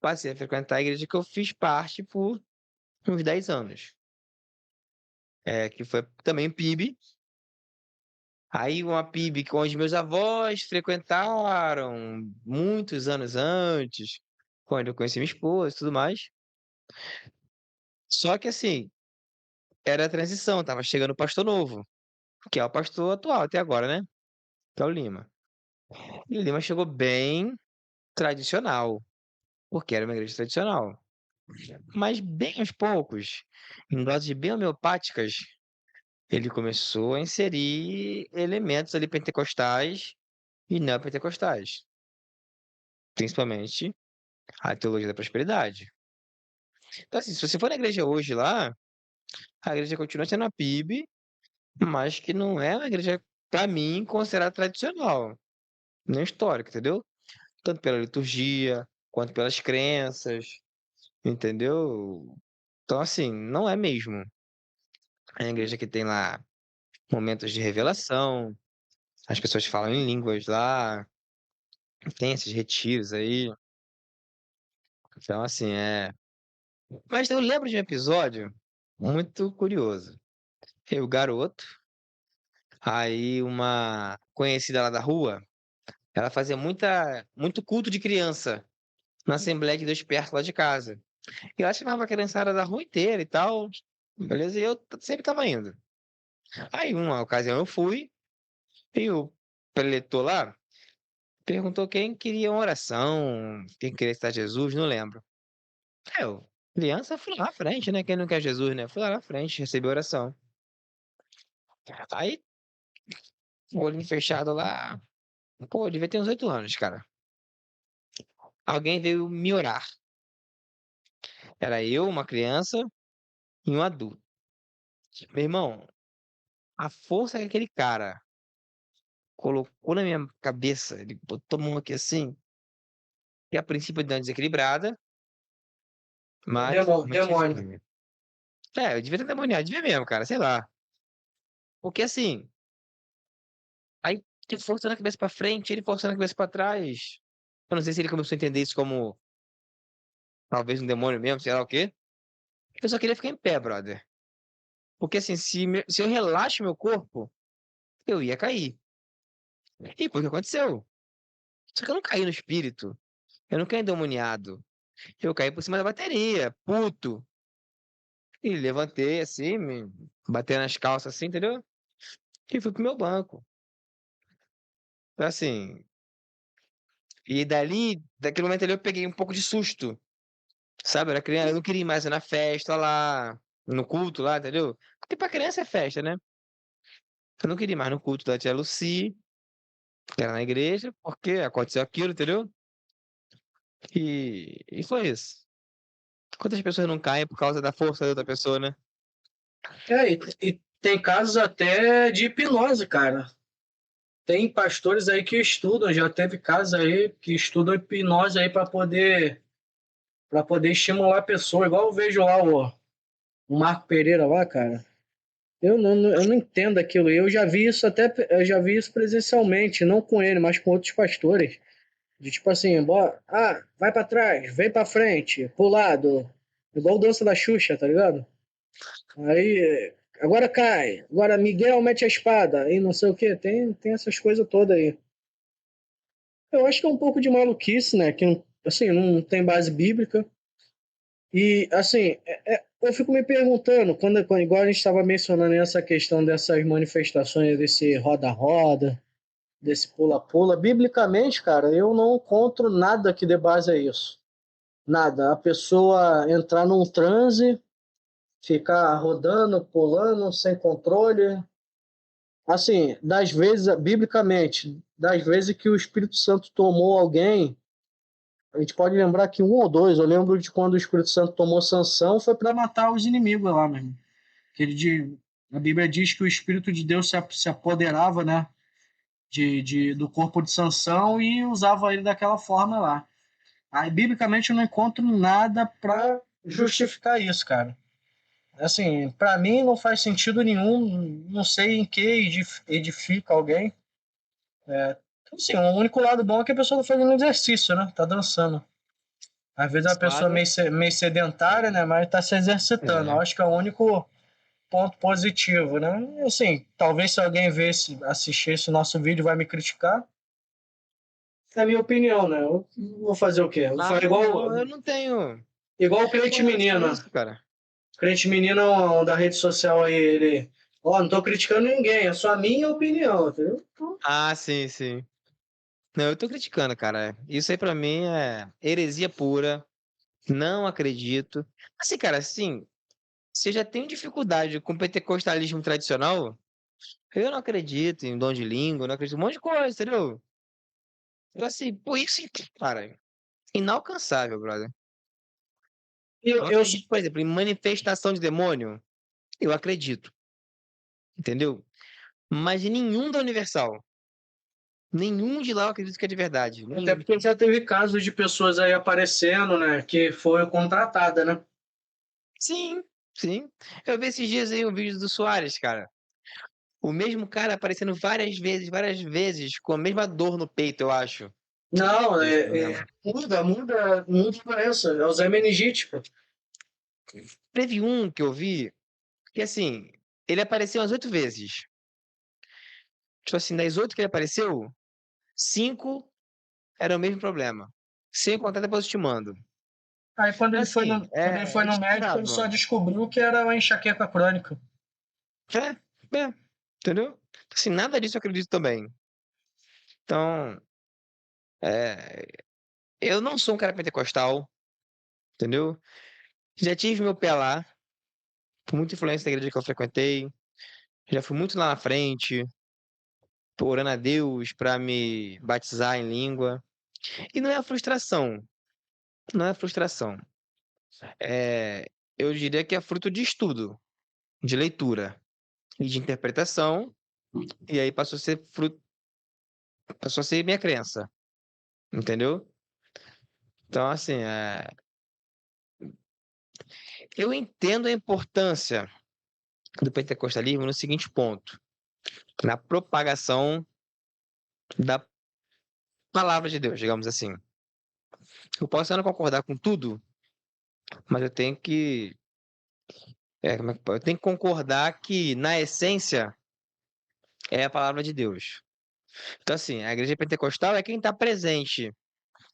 Speaker 2: passei a frequentar a igreja que eu fiz parte por uns 10 anos. Que foi também PIB. Aí uma PIB que onde meus avós frequentaram muitos anos antes, quando eu conheci minha esposa e tudo mais. Só que assim, era a transição, tava chegando o pastor novo, que é o pastor atual até agora, né? Que é o Lima. E o Lima chegou bem tradicional, porque era uma igreja tradicional. Mas bem aos poucos, em doses bem homeopáticas, ele começou a inserir elementos ali pentecostais e neopentecostais, principalmente a teologia da prosperidade. Então, assim, se você for na igreja hoje lá, a igreja continua sendo a PIB, mas que não é uma igreja, para mim, considerada tradicional, nem histórica, entendeu? Tanto pela liturgia, quanto pelas crenças, entendeu? Então, assim, não é mesmo. É uma igreja que tem lá momentos de revelação, as pessoas falam em línguas lá, tem esses retiros aí. Então, assim, Mas eu lembro de um episódio muito curioso. Eu, garoto, aí uma conhecida lá da rua, ela fazia muito culto de criança na Assembleia de Deus perto lá de casa. E ela chamava a criançada da rua inteira e tal, beleza? E eu sempre tava indo. Aí, uma ocasião eu fui, e o preletor lá perguntou quem queria uma oração, quem queria citar Jesus, não lembro. Eu, criança, fui lá na frente, né? Quem não quer Jesus, né? Fui lá na frente, recebi a oração. Aí, o olhinho fechado lá, pô, eu devia ter uns 8 anos, cara. Alguém veio me orar. Era eu, uma criança e um adulto. Meu irmão, a força que aquele cara colocou na minha cabeça, ele botou a mão aqui assim, que a princípio deu uma desequilibrada, mas realmente
Speaker 3: Demônio.
Speaker 2: eu devia ter demoniado, devia mesmo, cara, sei lá. Porque assim, aí ele forçando a cabeça pra frente, ele forçando a cabeça pra trás. Eu não sei se ele começou a entender isso como talvez um demônio mesmo, sei lá o quê. Eu só queria ficar em pé, brother. Porque assim, se eu relaxo meu corpo, eu ia cair. E foi o que aconteceu. Só que eu não caí no espírito. Eu não caí endemoniado. Eu caí por cima da bateria, puto. E levantei assim, me batei nas calças assim, entendeu? E fui pro meu banco. Então, assim, e dali, daquele momento ali eu peguei um pouco de susto, sabe? Eu era criança, eu não queria ir mais ir na festa lá, no culto lá, entendeu? Porque pra criança é festa, né? Eu não queria ir mais no culto da tia Lucy, que era na igreja, porque aconteceu aquilo, entendeu? E foi isso. Quantas pessoas não caem por causa da força da outra pessoa, né?
Speaker 3: E tem casos até de hipnose, cara. Tem pastores aí que estudam, já teve casos aí que estudam hipnose aí para poder estimular a pessoa, igual eu vejo lá o Marco Pereira lá, cara. Eu não entendo aquilo. Eu já vi isso presencialmente, não com ele, mas com outros pastores. De tipo assim, vai pra trás, vem pra frente, pro lado. Igual dança da Xuxa, tá ligado? Aí, agora cai. Agora Miguel mete a espada. Aí não sei o que. Tem essas coisas todas aí. Eu acho que é um pouco de maluquice, né? Que assim, não tem base bíblica. E assim, eu fico me perguntando, igual a gente estava mencionando essa questão dessas manifestações, desse roda-roda, desse pula-pula, biblicamente, cara, eu não encontro nada que dê base a isso. Nada. A pessoa entrar num transe, ficar rodando, pulando, sem controle. Assim, das vezes, biblicamente, das vezes que o Espírito Santo tomou alguém, a gente pode lembrar que um ou dois, eu lembro de quando o Espírito Santo tomou Sansão, foi para matar os inimigos lá mesmo. A Bíblia diz que o Espírito de Deus se apoderava, né, do corpo de Sansão e usava ele daquela forma lá. Aí, biblicamente, eu não encontro nada para justificar isso, cara. Assim, para mim não faz sentido nenhum, não sei em que edifica alguém. Então, assim, o único lado bom é que a pessoa tá fazendo exercício, né? Tá dançando. Às vezes a pessoa é
Speaker 2: Lado,
Speaker 3: meio sedentária, né? Mas tá se exercitando. Eu
Speaker 2: é.
Speaker 3: acho que é o único ponto positivo, né? E, assim, talvez se alguém assistir esse nosso vídeo vai me criticar. É a minha opinião, né? Eu vou fazer o quê? Eu vou
Speaker 2: Ah,
Speaker 3: fazer
Speaker 2: não, eu não tenho.
Speaker 3: igual o crente
Speaker 2: Com relação a
Speaker 3: menino.
Speaker 2: isso, cara.
Speaker 3: Crente menino da rede social aí, ele. Ó, não tô criticando ninguém, é só a minha opinião, entendeu?
Speaker 2: Ah, sim, sim. Não, eu tô criticando, cara. Isso aí pra mim é heresia pura. Não acredito. Assim, cara, assim, se eu já tenho dificuldade com o pentecostalismo tradicional, eu não acredito em dom de língua, não acredito em um monte de coisa, entendeu? Eu, assim, por isso, cara, inalcançável, brother.
Speaker 3: E
Speaker 2: Eu acredito, por exemplo, em manifestação de demônio, eu acredito, entendeu? Mas em nenhum da Universal. Nenhum de lá eu acredito que é de verdade.
Speaker 3: até
Speaker 2: Nenhum.
Speaker 3: porque já teve casos de pessoas aí aparecendo, né? Que foi contratada, né?
Speaker 2: Sim, sim. Eu vi esses dias aí um vídeo do Soares, cara. O mesmo cara aparecendo várias vezes, com a mesma dor no peito, eu acho.
Speaker 3: Não,
Speaker 2: Isso, não lembro.
Speaker 3: muda a doença. É o Zé Meningite, pô.
Speaker 2: Teve um que eu vi, que assim, ele apareceu umas 8 vezes. Tipo assim, das 8 que ele apareceu, 5 era o mesmo problema. Sem contar depois eu te mando.
Speaker 3: Aí
Speaker 2: Então, assim,
Speaker 3: quando ele foi
Speaker 2: é
Speaker 3: no médico, ele só
Speaker 2: descartável.
Speaker 3: descobriu que era uma enxaqueca crônica.
Speaker 2: É, entendeu? Assim, nada disso eu acredito também. Então, é, eu não sou um cara pentecostal, entendeu? Já tive meu pé lá, por muita influência da igreja que eu frequentei. Já fui muito lá na frente, tô orando a Deus para me batizar em língua. E não é a frustração, não é a frustração. É, eu diria que é fruto de estudo, de leitura e de interpretação, e aí passou a ser minha crença, entendeu? Então, assim, eu entendo a importância do pentecostalismo no seguinte ponto: na propagação da palavra de Deus, digamos assim. Eu posso não concordar com tudo, mas eu tenho que, eu tenho que concordar que, na essência, é a palavra de Deus. Então, assim, a igreja pentecostal é quem está presente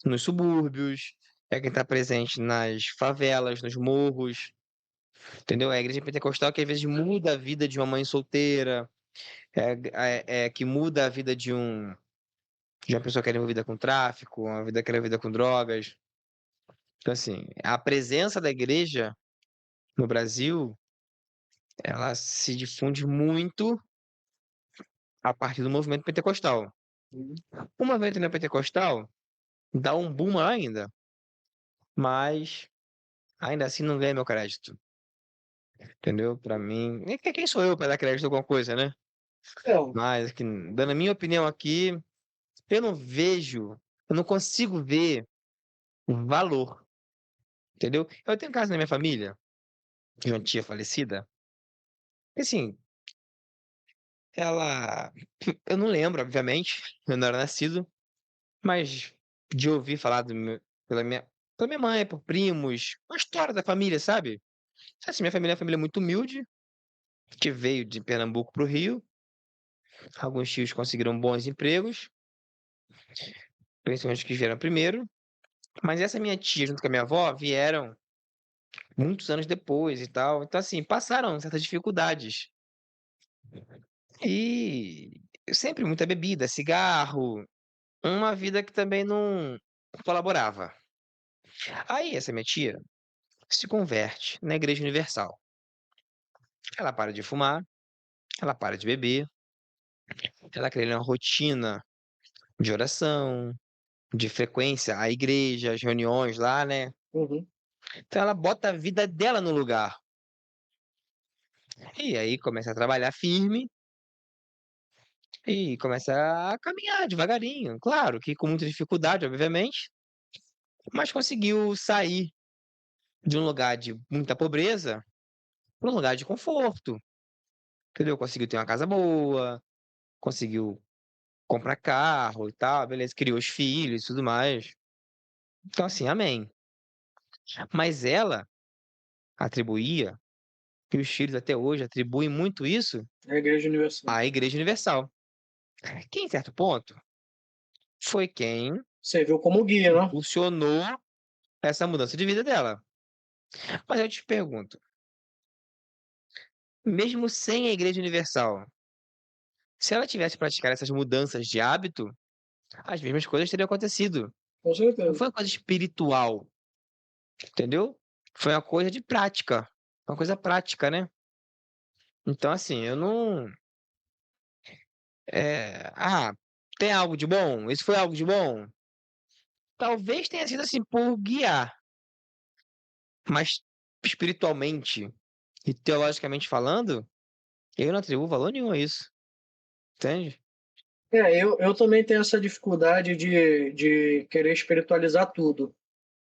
Speaker 2: nos subúrbios, é quem está presente nas favelas, nos morros, entendeu? É a igreja pentecostal que às vezes muda a vida de uma mãe solteira, é que muda a vida de uma pessoa que era envolvida com tráfico, uma vida que era envolvida com drogas. Então, assim, a presença da igreja no Brasil, ela se difunde muito a partir do movimento pentecostal. O movimento neopentecostal dá um boom maior ainda, mas ainda assim não ganha meu crédito, entendeu? Para mim, quem sou eu para dar crédito a alguma coisa, né?
Speaker 3: É,
Speaker 2: Mas, dando a minha opinião aqui, eu não vejo, eu não consigo ver o valor, entendeu? Eu tenho um caso na minha família, de uma tia falecida, que, assim, ela, eu não lembro, obviamente, eu não era nascido, mas de ouvir falar pela minha mãe, por primos, uma história da família, sabe? Assim, minha família é uma família muito humilde, que veio de Pernambuco para o Rio. Alguns tios conseguiram bons empregos, principalmente os que vieram primeiro. Mas essa minha tia, junto com a minha avó, vieram muitos anos depois e tal. Então, assim, passaram certas dificuldades. E sempre muita bebida, cigarro, uma vida que também não colaborava. Aí, essa minha tia se converte na Igreja Universal. Ela para de fumar, ela para de beber, ela cria uma rotina de oração, de frequência à igreja, às reuniões lá, né?
Speaker 3: uhum.
Speaker 2: Então ela bota a vida dela no lugar. E aí começa a trabalhar firme e começa a caminhar devagarinho. Claro que com muita dificuldade, obviamente, mas conseguiu sair de um lugar de muita pobreza para um lugar de conforto. Entendeu? Conseguiu ter uma casa boa, conseguiu comprar carro e tal, beleza, criou os filhos e tudo mais. Então, assim, amém. Mas ela atribuía, e os filhos até hoje atribuem muito isso
Speaker 3: É a Igreja Universal.
Speaker 2: à Igreja Universal. Que, em certo ponto, foi quem
Speaker 3: Você viu como guia, né?
Speaker 2: impulsionou essa mudança de vida dela. Mas eu te pergunto, mesmo sem a Igreja Universal, se ela tivesse praticado essas mudanças de hábito, as mesmas coisas teriam acontecido.
Speaker 3: Com
Speaker 2: Não
Speaker 3: certeza.
Speaker 2: foi uma coisa espiritual, entendeu? Foi uma coisa de prática, uma coisa prática, né? Então, assim, eu não. Ah, tem algo de bom? Isso foi algo de bom? Talvez tenha sido assim por guiar, mas espiritualmente e teologicamente falando, eu não atribuo valor nenhum a isso, entende?
Speaker 3: Eu também tenho essa dificuldade de querer espiritualizar tudo.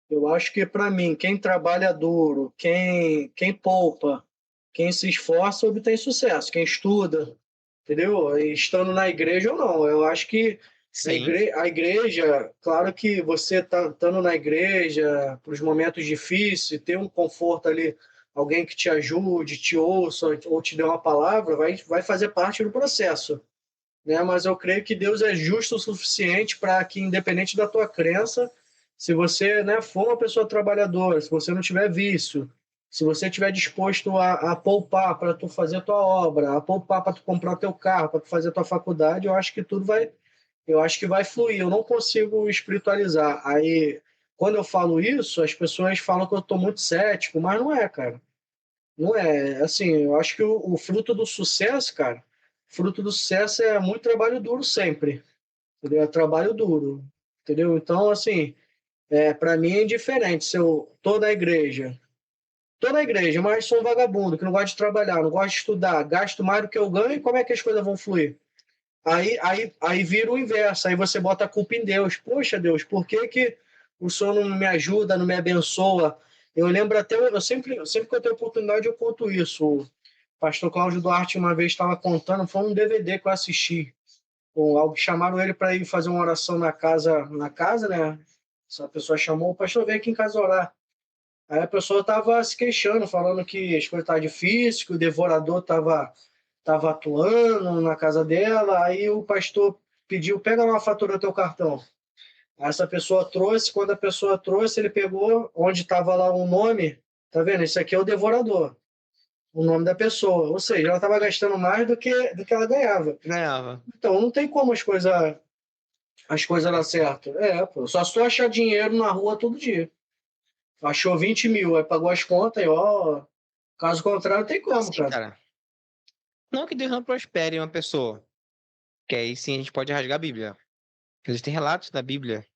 Speaker 3: Eu acho que, para mim, quem trabalha duro, quem poupa, quem se esforça, obtém sucesso. Quem estuda, entendeu? E estando na igreja ou não. Eu acho que
Speaker 2: Sim,
Speaker 3: a igreja, claro que você estando na igreja, para os momentos difíceis, ter um conforto ali, alguém que te ajude, te ouça ou te dê uma palavra, vai fazer parte do processo, né? Mas eu creio que Deus é justo o suficiente para que, independente da tua crença, se você, né, for uma pessoa trabalhadora, se você não tiver vício, se você estiver disposto a poupar para tu fazer a tua obra, a poupar para tu comprar o teu carro, para tu fazer a tua faculdade, eu acho que tudo vai, eu acho que vai fluir. Eu não consigo espiritualizar. Aí, quando eu falo isso, as pessoas falam que eu estou muito cético, mas não é, cara. Não é, assim, eu acho que o fruto do sucesso, cara, fruto do sucesso é muito trabalho duro sempre, entendeu? É trabalho duro, entendeu? Então, assim, para mim é indiferente se eu tô na igreja, mas sou um vagabundo que não gosta de trabalhar, não gosta de estudar, gasto mais do que eu ganho, como é que as coisas vão fluir? Aí vira o inverso, aí você bota a culpa em Deus. Poxa, Deus, por que que o Senhor não me ajuda, não me abençoa? Eu lembro até, sempre que eu tenho oportunidade, eu conto isso. O pastor Cláudio Duarte uma vez estava contando, foi um DVD que eu assisti. Chamaram ele para ir fazer uma oração na casa, né? Essa pessoa chamou, o pastor veio aqui em casa orar. Aí a pessoa estava se queixando, falando que as coisas estavam difíceis, que o devorador estava atuando na casa dela. Aí o pastor pediu, pega lá a fatura do teu cartão. Essa pessoa trouxe, quando a pessoa trouxe, ele pegou onde estava lá um nome, tá vendo? Isso aqui é o devorador, o nome da pessoa. Ou seja, ela estava gastando mais do que ela ganhava.
Speaker 2: Ganhava.
Speaker 3: Então, não tem como as coisas dar certo. Pô, só se tu achar dinheiro na rua todo dia. Achou 20 mil, aí pagou as contas e ó, caso contrário, não tem como,
Speaker 2: Assim,
Speaker 3: cara.
Speaker 2: cara. Não que Deus não prospere uma pessoa. Que aí sim a gente pode rasgar a Bíblia. Existem relatos na Bíblia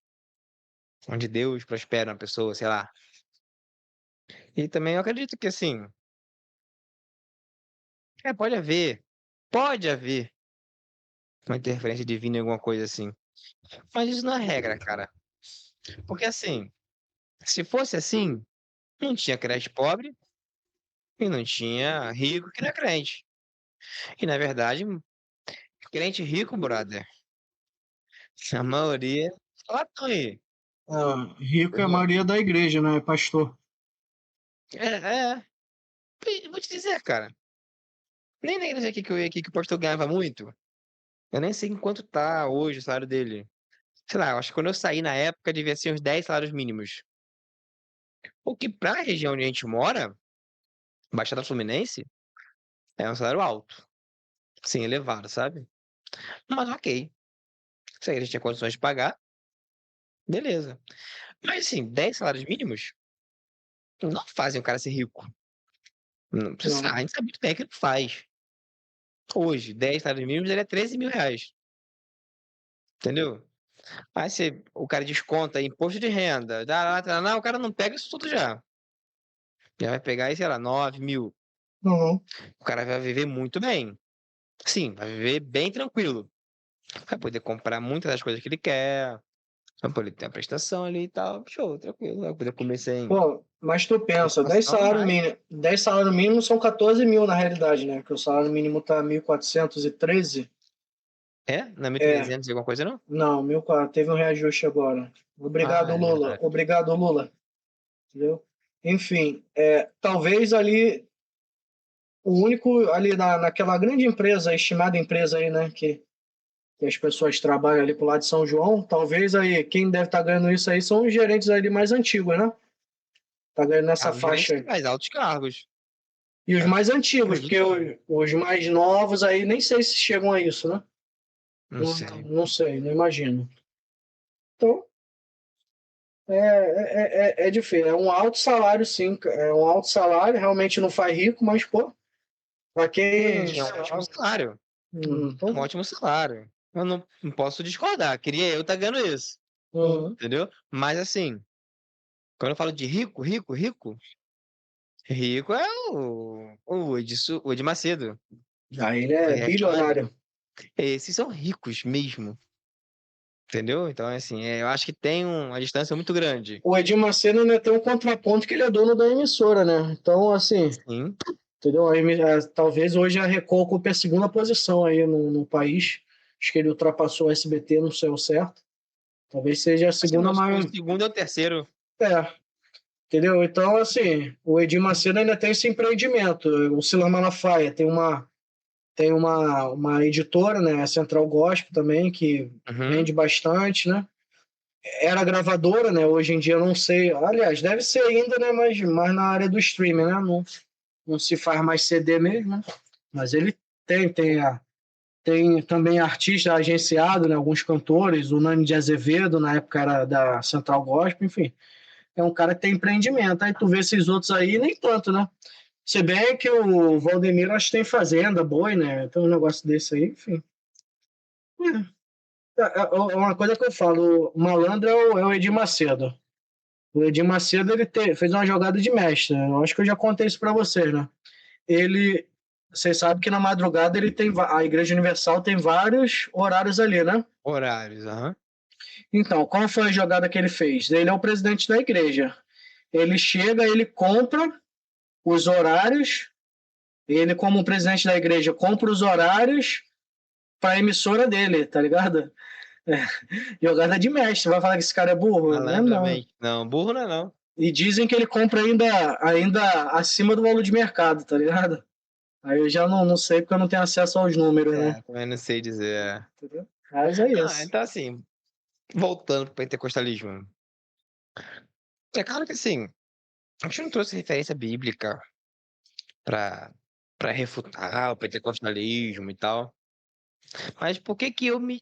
Speaker 2: onde Deus prospera uma pessoa, sei lá. E também eu acredito que assim, pode haver uma interferência divina em alguma coisa assim. Mas isso não é regra, cara. Porque assim, se fosse assim, não tinha crente pobre e não tinha rico que não é crente. E na verdade, crente rico, brother, a maioria, lá estão aí.
Speaker 3: Rico é a maioria da igreja, né, pastor?
Speaker 2: É. E vou te dizer, cara, nem na igreja aqui que eu ia aqui que o pastor ganhava muito. Eu nem sei em quanto tá hoje o salário dele. Sei lá, eu acho que quando eu saí na época devia ser uns 10 salários mínimos. O que pra região onde a gente mora, Baixada Fluminense, é um salário alto. Sim, elevado, sabe? Mas ok. Se a gente tinha condições de pagar, beleza. Mas assim, 10 salários mínimos não fazem o cara ser rico. Não precisa,
Speaker 3: Não.
Speaker 2: a gente sabe muito bem que não faz. Hoje, 10 salários mínimos ele é 13 mil reais. Entendeu? Aí o cara desconta imposto de renda, não, o cara não pega isso tudo já. Já vai pegar aí, sei lá, 9 mil.
Speaker 3: Uhum.
Speaker 2: O cara vai viver muito bem. Sim, vai viver bem tranquilo. Vai poder comprar muitas das coisas que ele quer. Vai poder ter a prestação ali e tal. Show, tranquilo. Vai poder comer sem
Speaker 3: Pô, mas tu pensa, 10
Speaker 2: preocupação,
Speaker 3: salários
Speaker 2: mas...
Speaker 3: mínimos, 10 salários mínimos são 14 mil na realidade, né? Que o salário mínimo tá 1.413.
Speaker 2: É? Não é
Speaker 3: É,
Speaker 2: 1.300 e alguma coisa, não?
Speaker 3: não, 1.400, teve um reajuste agora.
Speaker 2: Ah,
Speaker 3: Obrigado,
Speaker 2: é
Speaker 3: Lula.
Speaker 2: verdade.
Speaker 3: Obrigado, Lula. Entendeu? Enfim, talvez ali, o único ali naquela grande empresa, estimada empresa aí, né? Que as pessoas trabalham ali pro lado de São João, talvez aí, quem deve estar ganhando isso aí são os gerentes ali mais antigos, né? Tá ganhando
Speaker 2: Ah,
Speaker 3: nessa
Speaker 2: os gerentes
Speaker 3: faixa
Speaker 2: têm
Speaker 3: aí.
Speaker 2: mais altos cargos.
Speaker 3: E os
Speaker 2: É,
Speaker 3: mais antigos,
Speaker 2: acredito
Speaker 3: porque
Speaker 2: que sim.
Speaker 3: os mais novos aí nem sei se chegam a isso, né?
Speaker 2: Não
Speaker 3: Não,
Speaker 2: sei.
Speaker 3: não sei, não imagino. Então, é difícil. É um alto salário, sim. É um alto salário, realmente não faz rico, mas, pô, pra quem.
Speaker 2: Sim, é um ótimo salário. Um
Speaker 3: Então,
Speaker 2: ótimo salário. Eu não posso discordar. Queria eu estar ganhando isso. Entendeu? Mas assim, quando eu falo de rico, rico, rico, rico é o Ed Macedo.
Speaker 3: aí ele é
Speaker 2: É claro.
Speaker 3: bilionário.
Speaker 2: Esses são ricos mesmo. Entendeu? Então, assim, eu acho que tem uma distância muito grande.
Speaker 3: O Edir Macedo ainda tem um contraponto que ele é dono da emissora, né? Então, assim,
Speaker 2: Sim,
Speaker 3: entendeu? Talvez hoje a Record ocupe a segunda posição aí no país. Acho que ele ultrapassou o SBT, não sei o certo. Talvez seja a
Speaker 2: acho que
Speaker 3: segunda
Speaker 2: não, o
Speaker 3: maior.
Speaker 2: segundo é o terceiro.
Speaker 3: É, entendeu? Então, assim, o Edir Macedo ainda tem esse empreendimento. O Silas Malafaia tem uma editora, né? A Central Gospel também, que
Speaker 2: Uhum.
Speaker 3: vende bastante, né? Era gravadora, né? Hoje em dia eu não sei. Aliás, deve ser ainda, né? Mas mais na área do streaming, né? Não se faz mais CD mesmo, né? Mas ele tem também artista agenciado, né? Alguns cantores, o Nani de Azevedo, na época era da Central Gospel, enfim. É um cara que tem empreendimento. Aí tu vê esses outros aí, nem tanto, né? Se bem que o Valdemiro acho que tem fazenda, boi, né? Tem um negócio desse aí, enfim. Uma coisa que eu falo, o malandro é o Edir Macedo. O Edir Macedo fez uma jogada de mestre. Eu acho que eu já contei isso para vocês, né? Ele, vocês sabem que na madrugada a Igreja Universal tem vários horários ali, né?
Speaker 2: Horários, aham.
Speaker 3: Então, qual foi a jogada que ele fez? Ele é o presidente da igreja. Ele chega, ele compra os horários. Ele, como presidente da igreja, compra os horários para a emissora dele, tá ligado? É, jogada de mestre. Vai falar que esse cara é burro? Não é não.
Speaker 2: Malandramente. Não, burro não é não.
Speaker 3: E dizem que ele compra ainda acima do valor de mercado, tá ligado? Aí eu já não sei porque eu não tenho acesso aos números, né?
Speaker 2: Também não sei dizer.
Speaker 3: Entendeu? Mas é
Speaker 2: Ah,
Speaker 3: isso.
Speaker 2: então assim, voltando pro pentecostalismo. É claro que assim, a gente não trouxe referência bíblica para para refutar o pentecostalismo e tal. Mas por que que eu me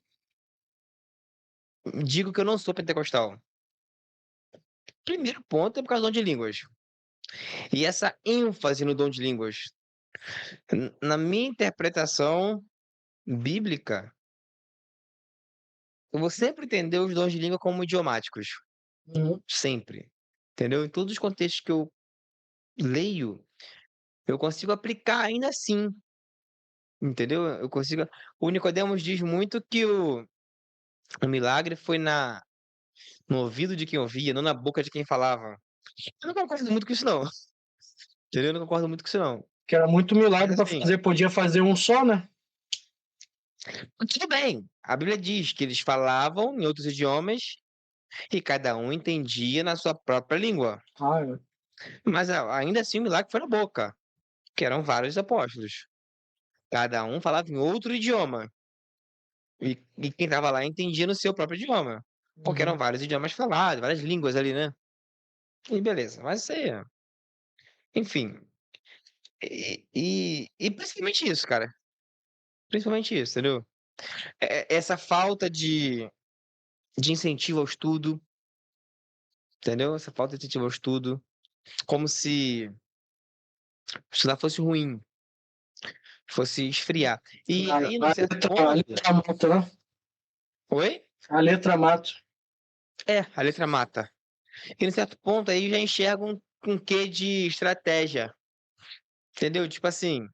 Speaker 2: digo que eu não sou pentecostal? Primeiro ponto é por causa do dom de línguas. E essa ênfase no dom de línguas. Na minha interpretação bíblica, eu vou sempre entender os dons de língua como idiomáticos.
Speaker 3: Uhum.
Speaker 2: Sempre. Entendeu? Em todos os contextos que eu leio, eu consigo aplicar ainda assim. Entendeu? Eu consigo. O Nicodemos diz muito que o milagre foi no ouvido de quem ouvia, não na boca de quem falava. Eu não concordo muito com isso, não. Entendeu? Eu não concordo muito com isso, não.
Speaker 3: Que era muito
Speaker 2: Mas
Speaker 3: milagre para
Speaker 2: assim,
Speaker 3: fazer, podia fazer um só, né?
Speaker 2: tudo bem. A Bíblia diz que eles falavam em outros idiomas e cada um entendia na sua própria língua.
Speaker 3: Ah, é.
Speaker 2: Mas ainda assim o milagre foi na boca, que eram vários apóstolos. Cada um falava em outro idioma. E quem estava lá entendia no seu próprio idioma. Porque eram
Speaker 3: Uhum.
Speaker 2: vários idiomas falados, várias línguas ali, né? E beleza. Mas isso aí, enfim. E principalmente isso, cara. Principalmente isso, entendeu? Essa falta de incentivo ao estudo, entendeu? Essa falta de incentivo ao estudo. Como se estudar fosse ruim, fosse esfriar. E aí, num certo
Speaker 3: A
Speaker 2: ponto.
Speaker 3: letra mata, né?
Speaker 2: Oi?
Speaker 3: A letra mata.
Speaker 2: É, a letra mata. E num certo ponto aí eu já enxergo um quê de estratégia. Entendeu? Tipo assim,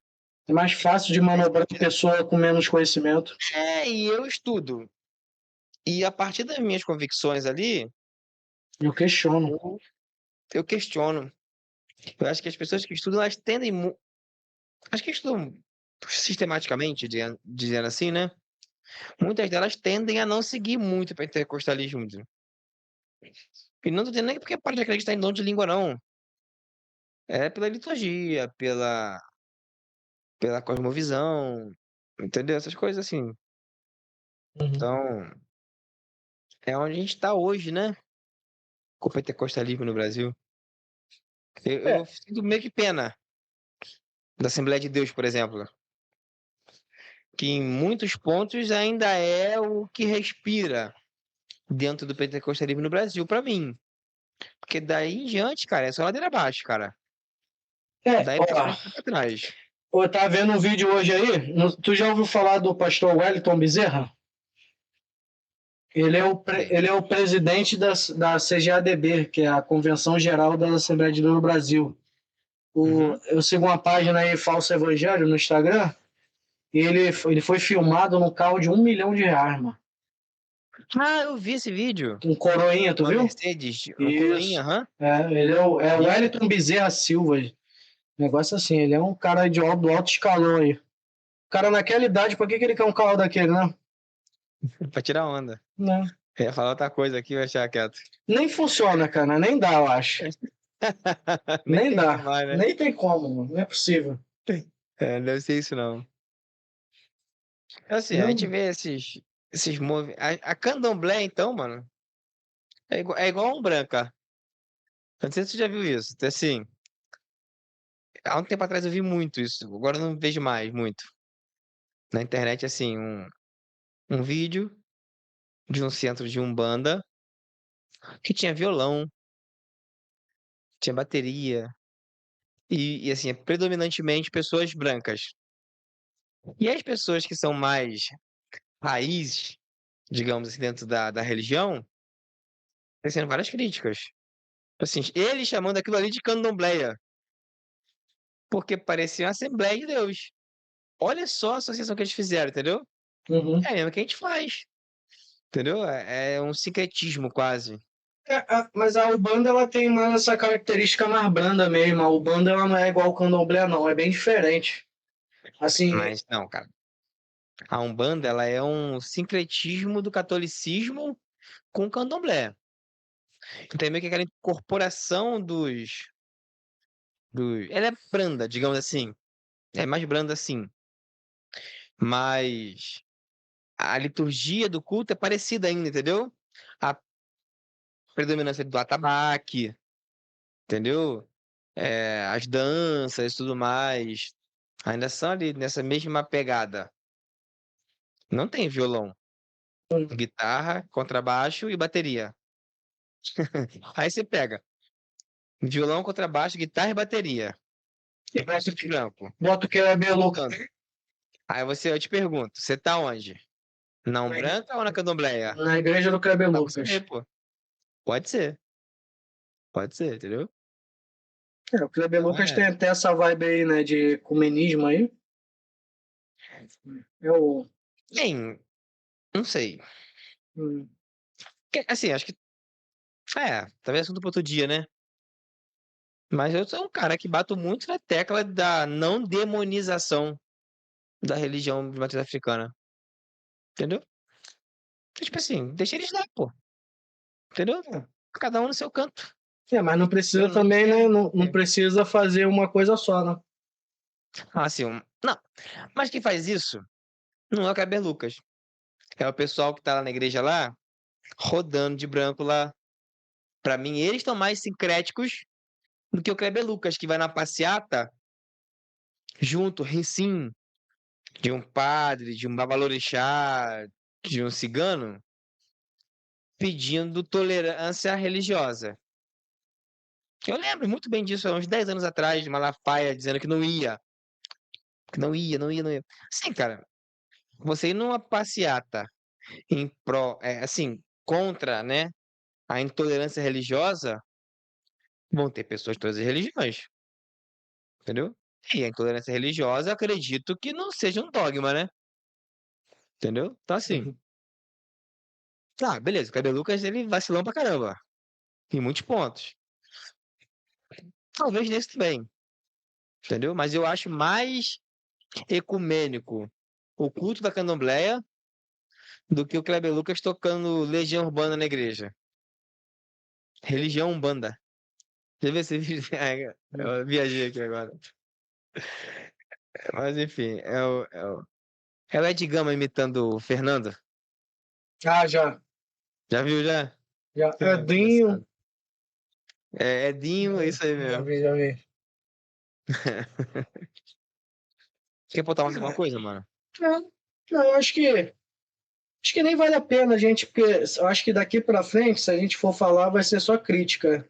Speaker 3: É mais fácil de manobrar a pessoa com menos conhecimento.
Speaker 2: e eu estudo. E a partir das minhas convicções ali,
Speaker 3: Eu questiono.
Speaker 2: eu, eu questiono. Eu acho que as pessoas que estudam, elas tendem. Acho que estudam sistematicamente, dizendo assim, né? Muitas delas tendem a não seguir muito o pentecostalismo. E não tô dizendo nem porque pode acreditar em dom de língua, não. É pela liturgia, pela cosmovisão, entendeu? Essas coisas assim.
Speaker 3: Uhum.
Speaker 2: Então, é onde a gente está hoje, né? Com o pentecostalismo no Brasil. Eu
Speaker 3: É,
Speaker 2: sinto meio que pena da Assembleia de Deus, por exemplo, que em muitos pontos ainda é o que respira dentro do pentecostalismo no Brasil, pra mim. Porque daí em diante, cara, é só ladeira abaixo, cara. Daí
Speaker 3: ó,
Speaker 2: pra frente e pra trás.
Speaker 3: eu tava vendo um vídeo hoje aí. Tu já ouviu falar do pastor Wellington Bezerra? Ele é o presidente da CGADB, que é a Convenção Geral da Assembleia de Deus do Brasil.
Speaker 2: Uhum.
Speaker 3: Eu sigo uma página aí, Falso Evangelho, no Instagram, e ele foi filmado num carro de R$ 1 milhão, mano.
Speaker 2: Ah, eu vi esse vídeo.
Speaker 3: Um coroinha, tu
Speaker 2: Uma
Speaker 3: viu?
Speaker 2: Mercedes, um Coroinha,
Speaker 3: Isso.
Speaker 2: aham.
Speaker 3: Ele é o
Speaker 2: Vi.
Speaker 3: Wellington Bezerra Silva. Negócio assim, ele é um cara do alto escalão aí. O cara naquela idade, por que ele quer um carro daquele, né?
Speaker 2: Pra tirar onda.
Speaker 3: Não.
Speaker 2: Eu ia falar outra coisa aqui, vai deixar quieto.
Speaker 3: Nem funciona, cara. Nem dá, eu acho.
Speaker 2: Nem
Speaker 3: Nem
Speaker 2: tem como
Speaker 3: dá.
Speaker 2: mais, né?
Speaker 3: Nem tem como, mano. Não é possível.
Speaker 2: É, não deve ser isso, não. Assim, a gente
Speaker 3: Não.
Speaker 2: vê esses movimentos. A candomblé, então, mano, é igual a Umbranca. Eu não sei se você já viu isso. Assim, há um tempo atrás eu vi muito isso. Agora eu não vejo mais muito. Na internet, assim, um vídeo de um centro de Umbanda que tinha violão, tinha bateria. E assim, é predominantemente pessoas brancas. E as pessoas que são mais raízes, digamos assim, dentro da religião, tecendo várias críticas. Assim, ele chamando aquilo ali de candomblé, porque parecia uma Assembleia de Deus. Olha só a associação que eles fizeram, entendeu?
Speaker 3: Uhum.
Speaker 2: É a mesma que a gente faz, entendeu? É um sincretismo quase.
Speaker 3: Mas a Ubanda ela tem mais essa característica mais branda mesmo. A Ubanda ela não é igual ao Candomblé, não. É bem diferente. Assim,
Speaker 2: Mas não, cara. A Umbanda, ela é um sincretismo do catolicismo com o candomblé. Então é meio que aquela incorporação dos. Ela é branda, digamos assim. É mais branda assim. Mas a liturgia do culto é parecida ainda, entendeu? a predominância do atabaque, entendeu? As danças e tudo mais, ainda são ali nessa mesma pegada. Não tem violão, guitarra, contrabaixo e bateria. Aí você pega violão, contrabaixo, guitarra e bateria.
Speaker 3: E bota o
Speaker 2: Branco.
Speaker 3: bota o Kleber Lucas.
Speaker 2: Tocando. Aí eu te pergunto, você tá onde? Na Umbranca ou na Candomblé?
Speaker 3: Na igreja do Kleber
Speaker 2: Pra
Speaker 3: Lucas.
Speaker 2: você ver, pô. Pode ser. Pode ser, entendeu?
Speaker 3: O Kleber Lucas
Speaker 2: É.
Speaker 3: tem até essa vibe aí, né, de ecumenismo aí. Eu,
Speaker 2: Bem, não sei.
Speaker 3: hum,
Speaker 2: Assim, acho que. Talvez assunto para outro dia, né? Mas eu sou um cara que bato muito na tecla da não demonização da religião de matriz africana. Entendeu? Tipo assim, deixa eles lá, pô. Entendeu? Cada um no seu canto.
Speaker 3: mas não precisa
Speaker 2: Eu não
Speaker 3: também, né?
Speaker 2: quero.
Speaker 3: Não precisa fazer uma coisa só, né?
Speaker 2: Assim, não. Mas quem faz isso não é o Kleber Lucas. É o pessoal que tá lá na igreja lá, rodando de branco lá. Pra mim, eles estão mais sincréticos do que o Kleber Lucas, que vai na passeata junto, recém, de um padre, de um babalorixá, de um cigano, pedindo tolerância religiosa. Eu lembro muito bem disso, há uns 10 anos atrás, de Malafaia dizendo que não ia. Que não ia, não ia, não ia. Assim, cara, você ir numa passeata em pró, assim, contra, né, a intolerância religiosa, vão ter pessoas de todas as religiões, entendeu? E a intolerância religiosa, eu acredito que não seja um dogma, né? Entendeu? Então, assim, beleza, o Kleber Lucas, ele vacilou pra caramba, em muitos pontos. Talvez nesse também, entendeu? Mas eu acho mais ecumênico o culto da candomblé do que o Kleber Lucas tocando Legião Urbana na igreja. Religião Umbanda. Deixa eu ver se eu viajei aqui agora. Mas enfim, é o Ed Gama imitando o Fernando.
Speaker 3: Ah, já.
Speaker 2: Já viu já?
Speaker 3: Já.
Speaker 2: É
Speaker 3: Edinho.
Speaker 2: engraçado. É Edinho, é isso aí
Speaker 3: Já
Speaker 2: mesmo.
Speaker 3: vi, já vi.
Speaker 2: Quer botar mais alguma coisa, mano?
Speaker 3: Não, eu acho que nem vale a pena a gente, porque eu acho que daqui para frente, se a gente for falar, vai ser só crítica.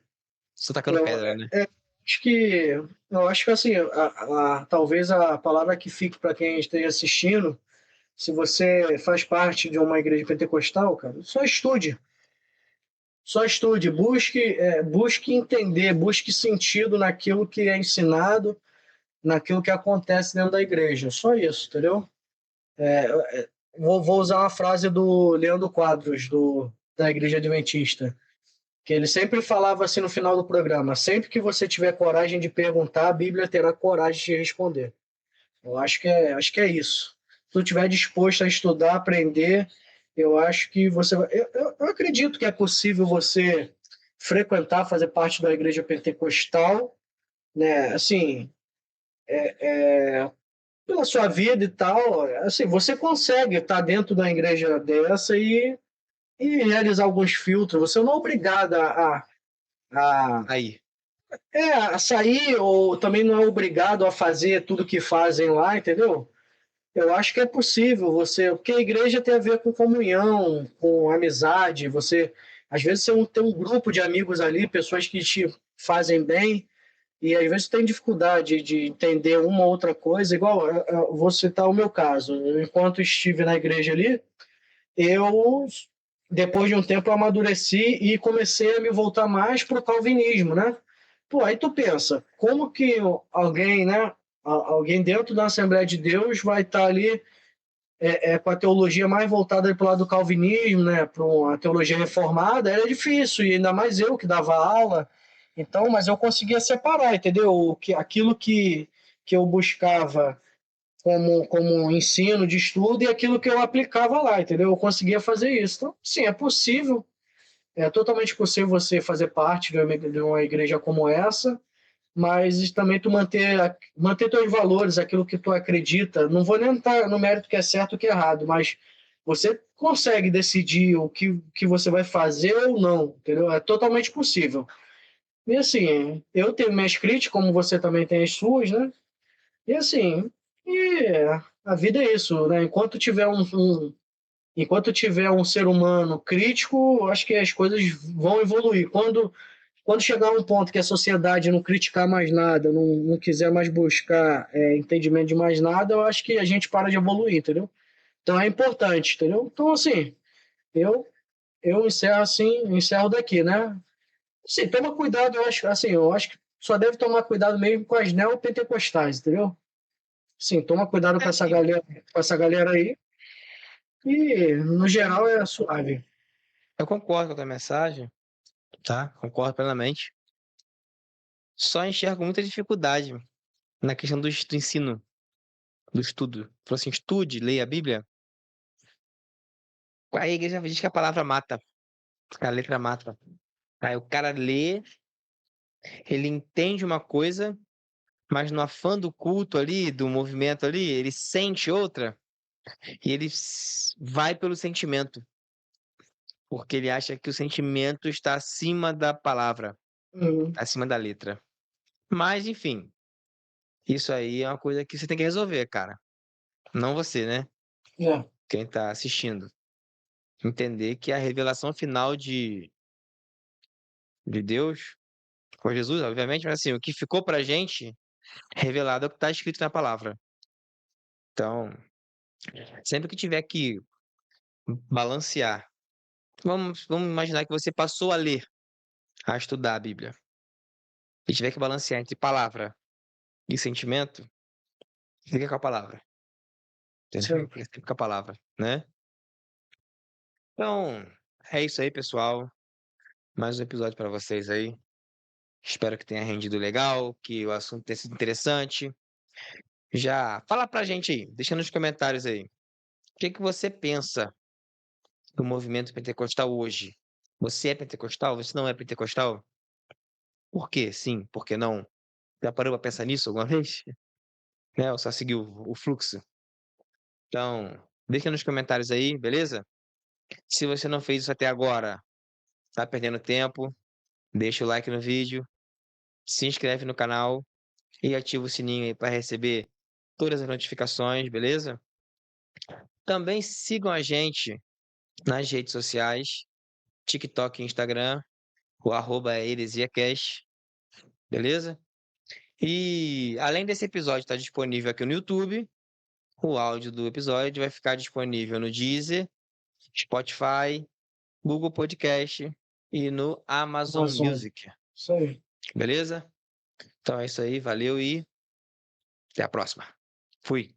Speaker 2: Só tacando
Speaker 3: Eu,
Speaker 2: pedra, né?
Speaker 3: eu acho que assim, talvez a palavra que fique para quem esteja assistindo, se você faz parte de uma igreja pentecostal, cara, só estude. Só estude, busque entender, busque sentido naquilo que é ensinado, naquilo que acontece dentro da igreja. Só isso, entendeu? Vou usar uma frase do Leandro Quadros, da Igreja Adventista, que ele sempre falava assim no final do programa: sempre que você tiver coragem de perguntar, a Bíblia terá coragem de responder. Eu acho que é isso. Se tu estiver disposto a estudar, aprender, eu acho que você vai. Eu acredito que é possível você frequentar, fazer parte da igreja pentecostal, né? Assim, pela sua vida e tal, assim, você consegue estar dentro da igreja dessa e realizar alguns filtros. Você não é obrigado a,
Speaker 2: Aí.
Speaker 3: a sair, ou também não é obrigado a fazer tudo que fazem lá, entendeu? Eu acho que é possível você, porque a igreja tem a ver com comunhão, com amizade. Você, às vezes, você tem um grupo de amigos ali, pessoas que te fazem bem, e às vezes tem dificuldade de entender uma ou outra coisa. Igual, eu vou citar o meu caso. Enquanto estive na igreja ali, eu, depois de um tempo, eu amadureci e comecei a me voltar mais para o calvinismo, né? Pô, aí tu pensa, como que alguém, né? Alguém dentro da Assembleia de Deus vai estar ali com a teologia mais voltada para o lado do calvinismo, né, para uma teologia reformada, era difícil, e ainda mais eu que dava aula. Então, mas eu conseguia separar, entendeu? Aquilo que eu buscava como ensino de estudo e aquilo que eu aplicava lá, entendeu? Eu conseguia fazer isso. Então, sim, é possível, é totalmente possível você fazer parte de uma igreja como essa, mas também tu manter teus valores, aquilo que tu acredita. Não vou nem entrar no mérito que é certo ou que é errado, mas Você consegue decidir o que você vai fazer ou não, entendeu? É totalmente possível. E assim, eu tenho minhas críticas, como você também tem as suas, né? E assim, e a vida é isso, né? Enquanto tiver um ser humano crítico, acho que as coisas vão evoluir. Quando chegar um ponto que a sociedade não criticar mais nada, não quiser mais buscar entendimento de mais nada, eu acho que a gente para de evoluir, entendeu? Então é importante, entendeu? Então, assim, eu, eu encerro assim, encerro daqui, né? Assim, toma cuidado, eu acho que só deve tomar cuidado mesmo com as neopentecostais, entendeu? Sim, toma cuidado com essa galera aí, e no geral é suave.
Speaker 2: Eu concordo com a tua mensagem, tá? Concordo plenamente. Só enxergo muita dificuldade na questão do ensino, do estudo. Falou assim, estude, leia a Bíblia. Aí a igreja diz que a palavra mata, que a letra mata. Aí o cara lê, ele entende uma coisa, mas no afã do culto ali, do movimento ali, ele sente outra e ele vai pelo sentimento, porque ele acha que o sentimento está acima da palavra,
Speaker 3: Uhum.
Speaker 2: acima da letra. Mas, enfim, isso aí é uma coisa que você tem que resolver, cara. Não você, né?
Speaker 3: É,
Speaker 2: Quem tá assistindo. Entender que a revelação final de Deus, com Jesus, obviamente, mas assim, o que ficou pra gente revelado é o que está escrito na palavra. Então, sempre que tiver que balancear, vamos imaginar que você passou a ler, a estudar a Bíblia, e tiver que balancear entre palavra e sentimento, fica com a palavra. Entendeu?
Speaker 3: sim.
Speaker 2: Fica sempre com a palavra, né? Então, é isso aí, pessoal. Mais um episódio para vocês aí. Espero que tenha rendido legal, que o assunto tenha sido interessante. Já fala pra gente aí, deixa nos comentários aí. O que que você pensa do movimento pentecostal hoje? Você é pentecostal? Você não é pentecostal? Por quê? Sim, por que não? Já parou pra pensar nisso alguma vez? Né? Ou só seguiu o fluxo? Então, deixa nos comentários aí, beleza? Se você não fez isso até agora, tá perdendo tempo, deixa o like no vídeo, se inscreve no canal e ativa o sininho aí para receber todas as notificações, beleza? Também sigam a gente nas redes sociais, TikTok e Instagram, o arroba é heresiacast, beleza? E além desse episódio estar disponível aqui no YouTube, o áudio do episódio vai ficar disponível no Deezer, Spotify, Google Podcast e no Amazon
Speaker 3: Amazon.
Speaker 2: Music,
Speaker 3: Isso aí.
Speaker 2: beleza? Então é isso aí, valeu e até a próxima. Fui.